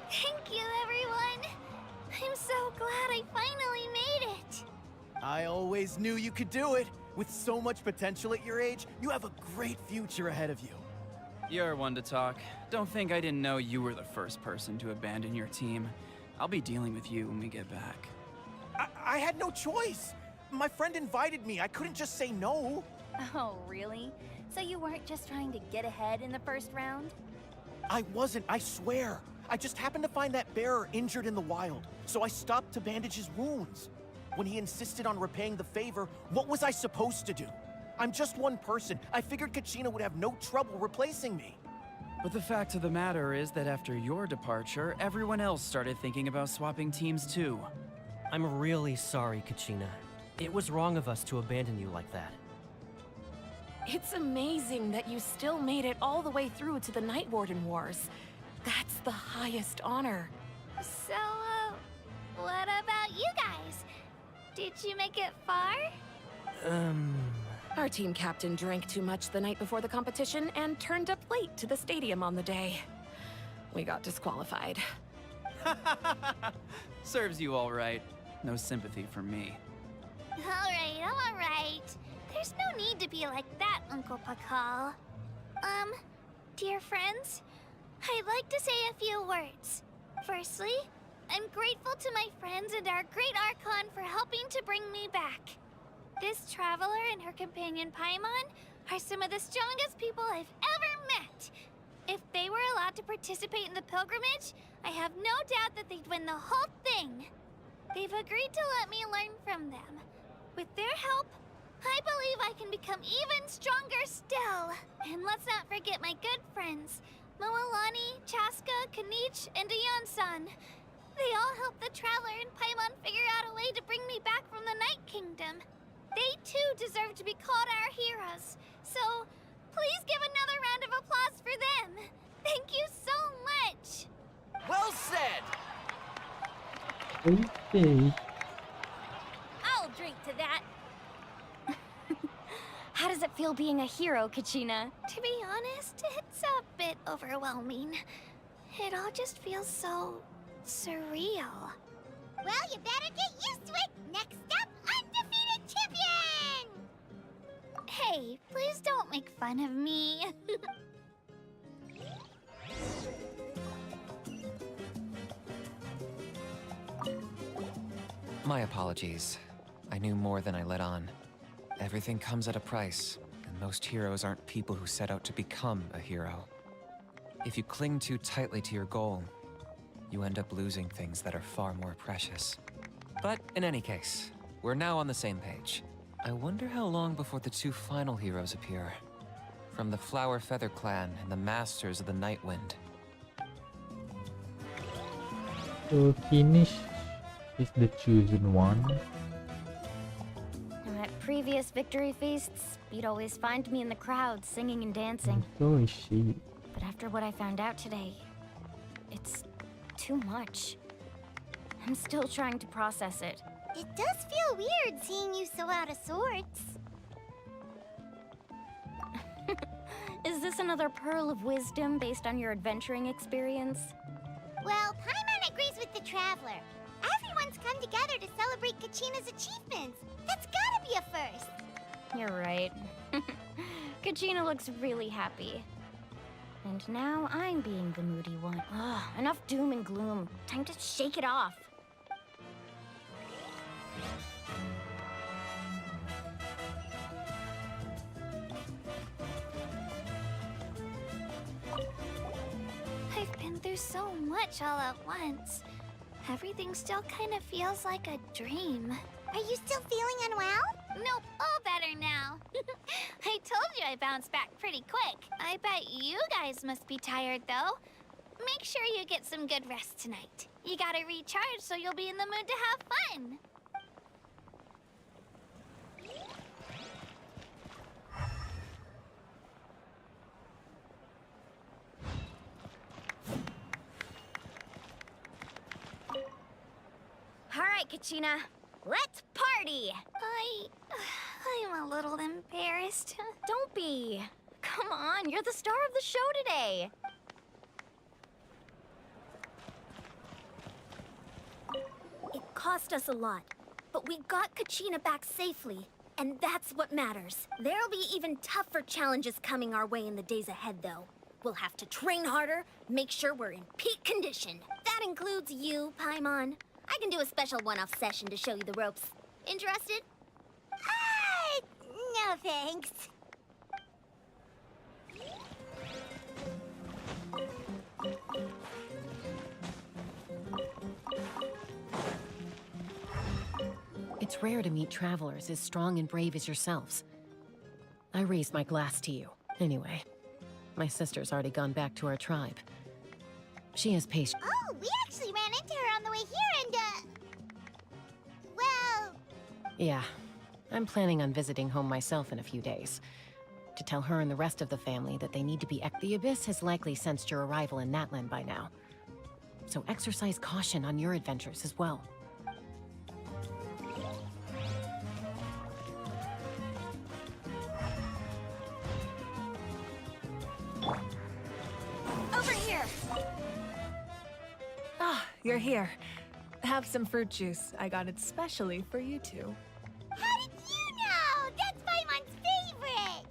Thank you, everyone. I'm so glad I finally made it. I always knew you could do it. With so much potential at your age, you have a great future ahead of you. You're one to talk. Don't think I didn't know you were the first person to abandon your team. I'll be dealing with you when we get back. I had no choice. My friend invited me. I couldn't just say no. Oh, really? So you weren't just trying to get ahead in the first round? I wasn't, I swear. I just happened to find that bearer injured in the wild, so I stopped to bandage his wounds. When he insisted on repaying the favor, what was I supposed to do? I'm just one person. I figured Kachina would have no trouble replacing me. But the fact of the matter is that after your departure, everyone else started thinking about swapping teams too. I'm really sorry, Kachina. It was wrong of us to abandon you like that. It's amazing that you still made it all the way through to the Night Warden Wars. That's the highest honor. So, what about you guys? Did you make it far? Our team captain drank too much the night before the competition and turned up late to the stadium on the day. We got disqualified. Serves you all right. No sympathy from me. All right. There's no need to be like that, Uncle Pakal. Dear friends, I'd like to say a few words. Firstly, I'm grateful to my friends and our great Archon for helping to bring me back. This traveler and her companion Paimon are some of the strongest people I've ever met. If they were allowed to participate in the pilgrimage, I have no doubt that they'd win the whole thing. They've agreed to let me learn from them. With their help, I believe I can become even stronger still. And let's not forget my good friends, Moalani, Chaska, Kanich, and Ayan-san. They all helped the traveler and Paimon figure out a way to bring me back from the Night Kingdom. They too deserve to be called our heroes. So, please give another round of applause for them. Thank you so much. Well said! Okay. I'll drink to that. How does it feel being a hero, Kachina? To be honest, it's a bit overwhelming. It all just feels so surreal. Well, you better get used to it. Next up, undefeated champion! Hey, please don't make fun of me. My apologies. I knew more than I let on. Everything comes at a price, and most heroes aren't people who set out to become a hero. If you cling too tightly to your goal, you end up losing things that are far more precious. But in any case, we're now on the same page. I wonder how long before the two final heroes appear. From the Flower Feather Clan and the Masters of the Night Wind. So Kinish is the chosen one. At previous victory feasts, you'd always find me in the crowd singing and dancing. So is she. But after what I found out today, it's too much. I'm still trying to process it. It does feel weird seeing you so out of sorts. Is this another pearl of wisdom based on your adventuring experience? Well, Paimon agrees with the Traveler. Everyone's come together to celebrate Kachina's achievements. That's gotta be a first. You're right. Kachina looks really happy. And now I'm being the moody one. Ugh, enough doom and gloom. Time to shake it off. I've been through so much all at once. Everything still kind of feels like a dream. Are you still feeling unwell? Nope, all better now. I told you I bounced back pretty quick. I bet you guys must be tired, though. Make sure you get some good rest tonight. You gotta recharge so you'll be in the mood to have fun. All right, Kachina. Let's party! I'm a little embarrassed. Don't be. Come on, you're the star of the show today. It cost us a lot, but we got Kachina back safely, and that's what matters. There'll be even tougher challenges coming our way in the days ahead, though. We'll have to train harder, make sure we're in peak condition. That includes you, Paimon. I can do a special one-off session to show you the ropes. Interested? No thanks. It's rare to meet travelers as strong and brave as yourselves. I raise my glass to you. Anyway, my sister's already gone back to our tribe. She has patience. Oh, we actually ran into her on the way here and, well... Yeah, I'm planning on visiting home myself in a few days. To tell her and the rest of the family that they need to be The Abyss has likely sensed your arrival in Natlan by now. So exercise caution on your adventures as well. Over here! Ah, you're here. Have some fruit juice. I got it specially for you two. How did you know? That's Paimon's favorite!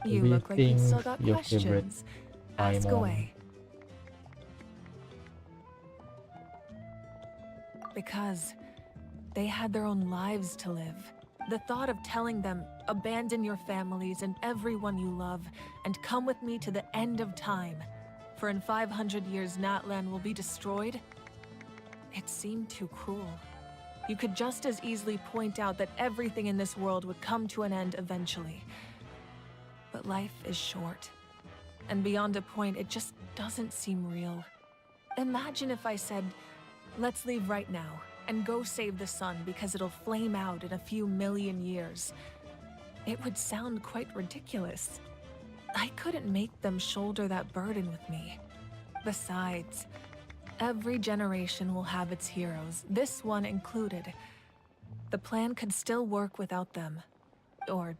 You look like you've still got your favorite questions. Ask Paimon. away. Because they had their own lives to live. The thought of telling them, abandon your families and everyone you love, and come with me to the end of time, for in 500 years Natlan will be destroyed, it seemed too cruel. You could just as easily point out that everything in this world would come to an end eventually. But life is short. And beyond a point, it just doesn't seem real. Imagine if I said, let's leave right now, and go save the sun because it'll flame out in a few million years. It would sound quite ridiculous. I couldn't make them shoulder that burden with me. Besides, every generation will have its heroes, this one included. The plan could still work without them. Or,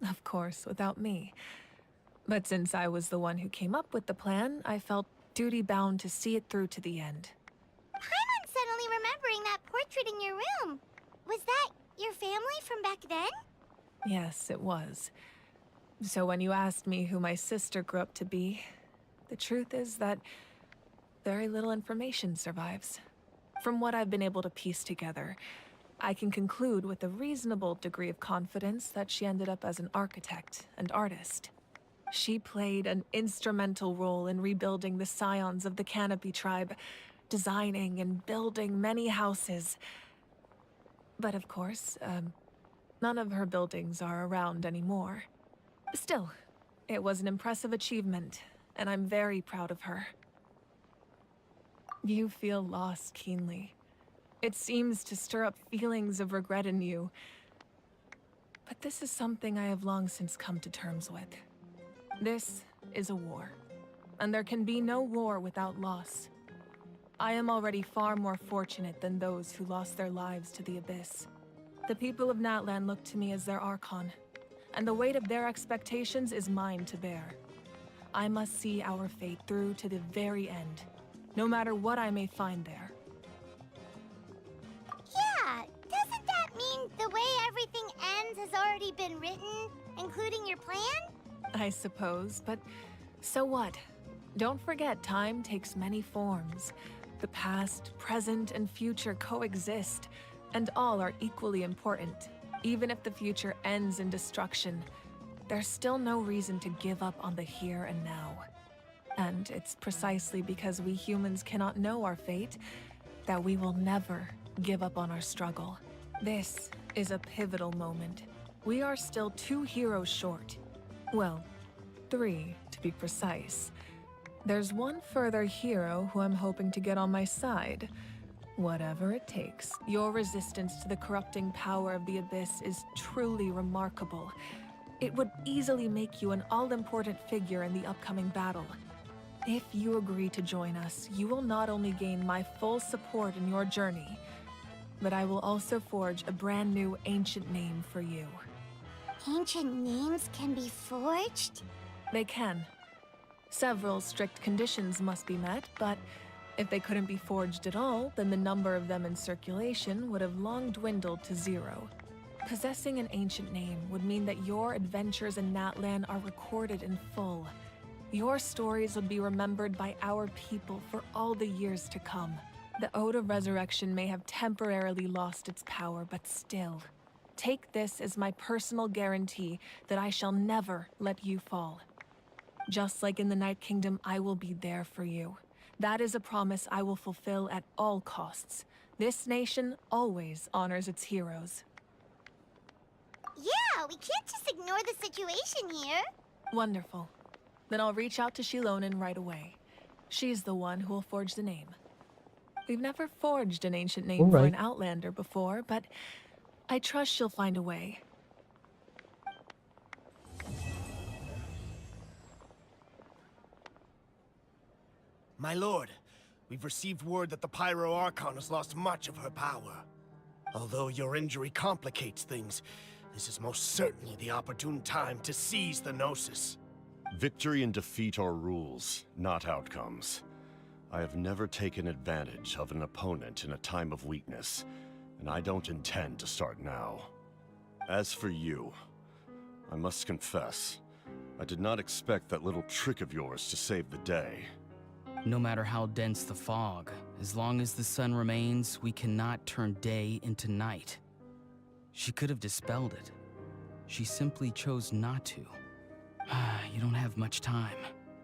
of course, without me. But since I was the one who came up with the plan, I felt duty-bound to see it through to the end. Paimon's suddenly remembering that portrait in your room. Was that your family from back then? Yes, it was. So when you asked me who my sister grew up to be, the truth is that very little information survives. From what I've been able to piece together, I can conclude with a reasonable degree of confidence that she ended up as an architect and artist. She played an instrumental role in rebuilding the scions of the Canopy tribe, designing and building many houses. But of course, none of her buildings are around anymore. Still, it was an impressive achievement, and I'm very proud of her. You feel loss keenly. It seems to stir up feelings of regret in you. But this is something I have long since come to terms with. This is a war, and there can be no war without loss. I am already far more fortunate than those who lost their lives to the Abyss. The people of Natlan look to me as their Archon, and the weight of their expectations is mine to bear. I must see our fate through to the very end, no matter what I may find there. Yeah, doesn't that mean the way everything ends has already been written, including your plan? I suppose, but so what? Don't forget, time takes many forms. The past, present, and future coexist, and all are equally important. Even if the future ends in destruction, there's still no reason to give up on the here and now. And it's precisely because we humans cannot know our fate that we will never give up on our struggle. This is a pivotal moment. We are still 2 heroes short. Well, 3 to be precise. There's one further hero who I'm hoping to get on my side. Whatever it takes. Your resistance to the corrupting power of the Abyss is truly remarkable. It would easily make you an all-important figure in the upcoming battle. If you agree to join us, you will not only gain my full support in your journey, but I will also forge a brand new ancient name for you. Ancient names can be forged? They can. Several strict conditions must be met, but if they couldn't be forged at all, then the number of them in circulation would have long dwindled to 0. Possessing an ancient name would mean that your adventures in Natlan are recorded in full. Your stories would be remembered by our people for all the years to come. The Ode of Resurrection may have temporarily lost its power, but still, take this as my personal guarantee that I shall never let you fall. Just like in the Night Kingdom, I will be there for you. That is a promise I will fulfill at all costs. This nation always honors its heroes. Yeah, we can't just ignore the situation here. Wonderful. Then I'll reach out to Shilonen right away. She's the one who will forge the name. We've never forged an ancient name for an Outlander before, but I trust she'll find a way. My lord, we've received word that the Pyro Archon has lost much of her power. Although your injury complicates things, this is most certainly the opportune time to seize the Gnosis. Victory and defeat are rules, not outcomes. I have never taken advantage of an opponent in a time of weakness, and I don't intend to start now. As for you, I must confess, I did not expect that little trick of yours to save the day. No matter how dense the fog, as long as the sun remains, we cannot turn day into night. She could have dispelled it. She simply chose not to. You don't have much time,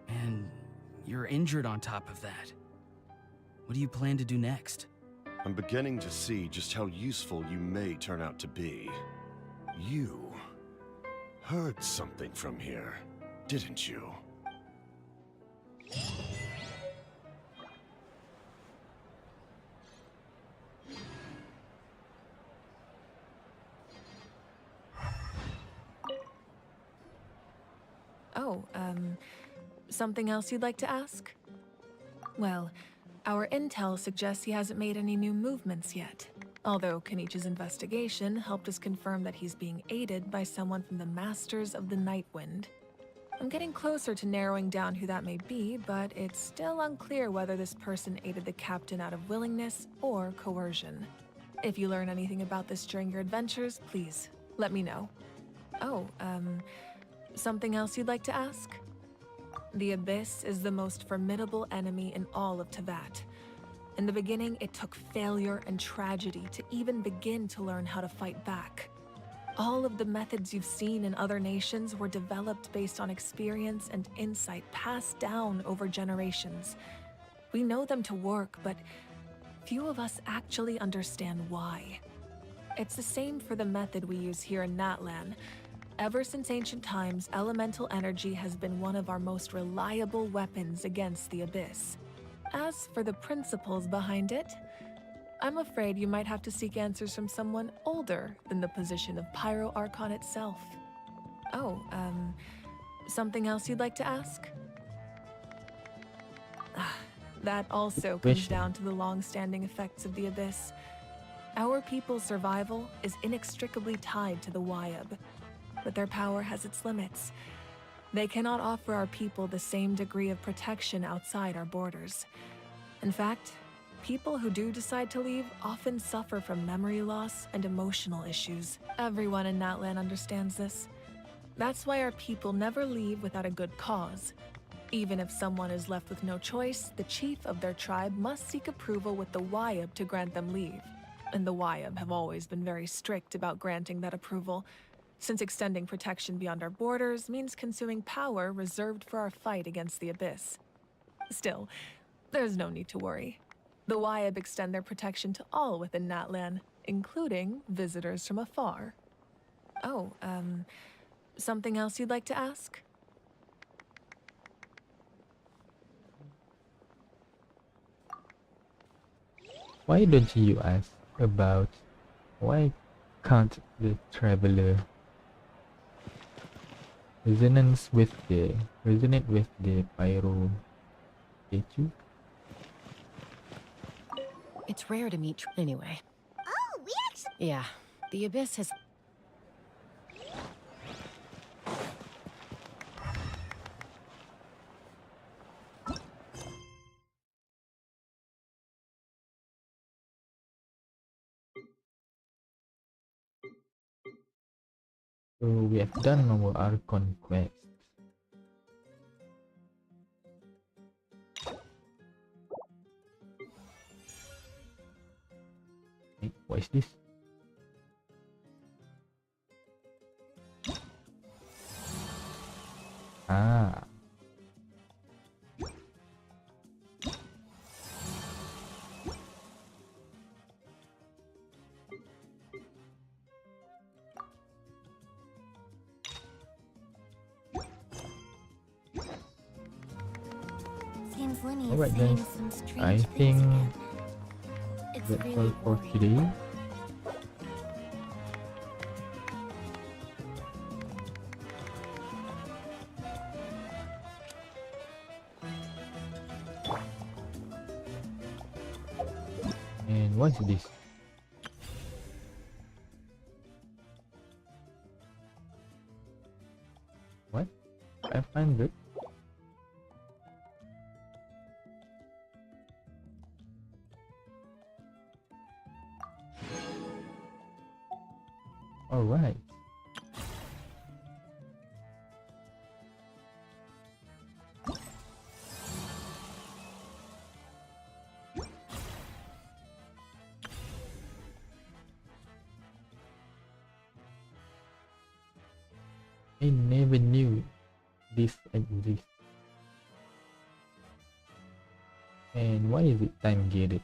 and you're injured on top of that. What do you plan to do next? I'm beginning to see just how useful you may turn out to be. You heard something from here, didn't you? Oh, something else you'd like to ask? Well, our intel suggests he hasn't made any new movements yet. Although Kenichi's investigation helped us confirm that he's being aided by someone from the Masters of the Nightwind. I'm getting closer to narrowing down who that may be, but it's still unclear whether this person aided the captain out of willingness or coercion. If you learn anything about this during your adventures, please let me know. Oh, something else you'd like to ask? The Abyss is the most formidable enemy in all of Teyvat. In the beginning, it took failure and tragedy to even begin to learn how to fight back. All of the methods you've seen in other nations were developed based on experience and insight passed down over generations. We know them to work, but few of us actually understand why. It's the same for the method we use here in Natlan. Ever since ancient times, elemental energy has been one of our most reliable weapons against the Abyss. As for the principles behind it, I'm afraid you might have to seek answers from someone older than the position of Pyro Archon itself. Oh, something else you'd like to ask? That also comes down to the long-standing effects of the Abyss. Our people's survival is inextricably tied to the Wyab. But their power has its limits. They cannot offer our people the same degree of protection outside our borders. In fact, people who do decide to leave often suffer from memory loss and emotional issues. Everyone in Natlan understands this. That's why our people never leave without a good cause. Even if someone is left with no choice, the chief of their tribe must seek approval with the Wyab to grant them leave. And the Wyab have always been very strict about granting that approval, since extending protection beyond our borders means consuming power reserved for our fight against the Abyss. Still, there's no need to worry. The Wyeb extend their protection to all within Natlan, including visitors from afar. Oh, something else you'd like to ask? Why don't you ask about why can't the traveler resonate with the pyro statue? It's rare to meet anyway. Oh, we actually... Yeah, the Abyss has... So we have done our Archon quest. Hey, what is this? Ah. Seems Lenny is Alright saying guys, some strange I things think again. It's that's really all for worrying. today. And what's this? What? 500? Alright. I never knew this exists. And why is it time gated?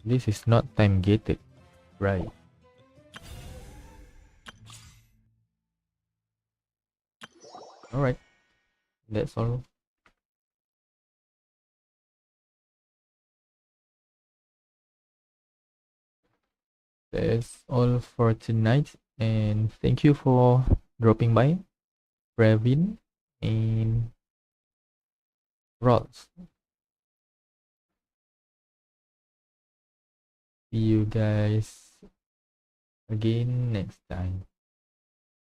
This is not time gated, right? Alright, that's all. That's all for tonight, and thank you for dropping by, Brevin and Rods. See you guys again next time.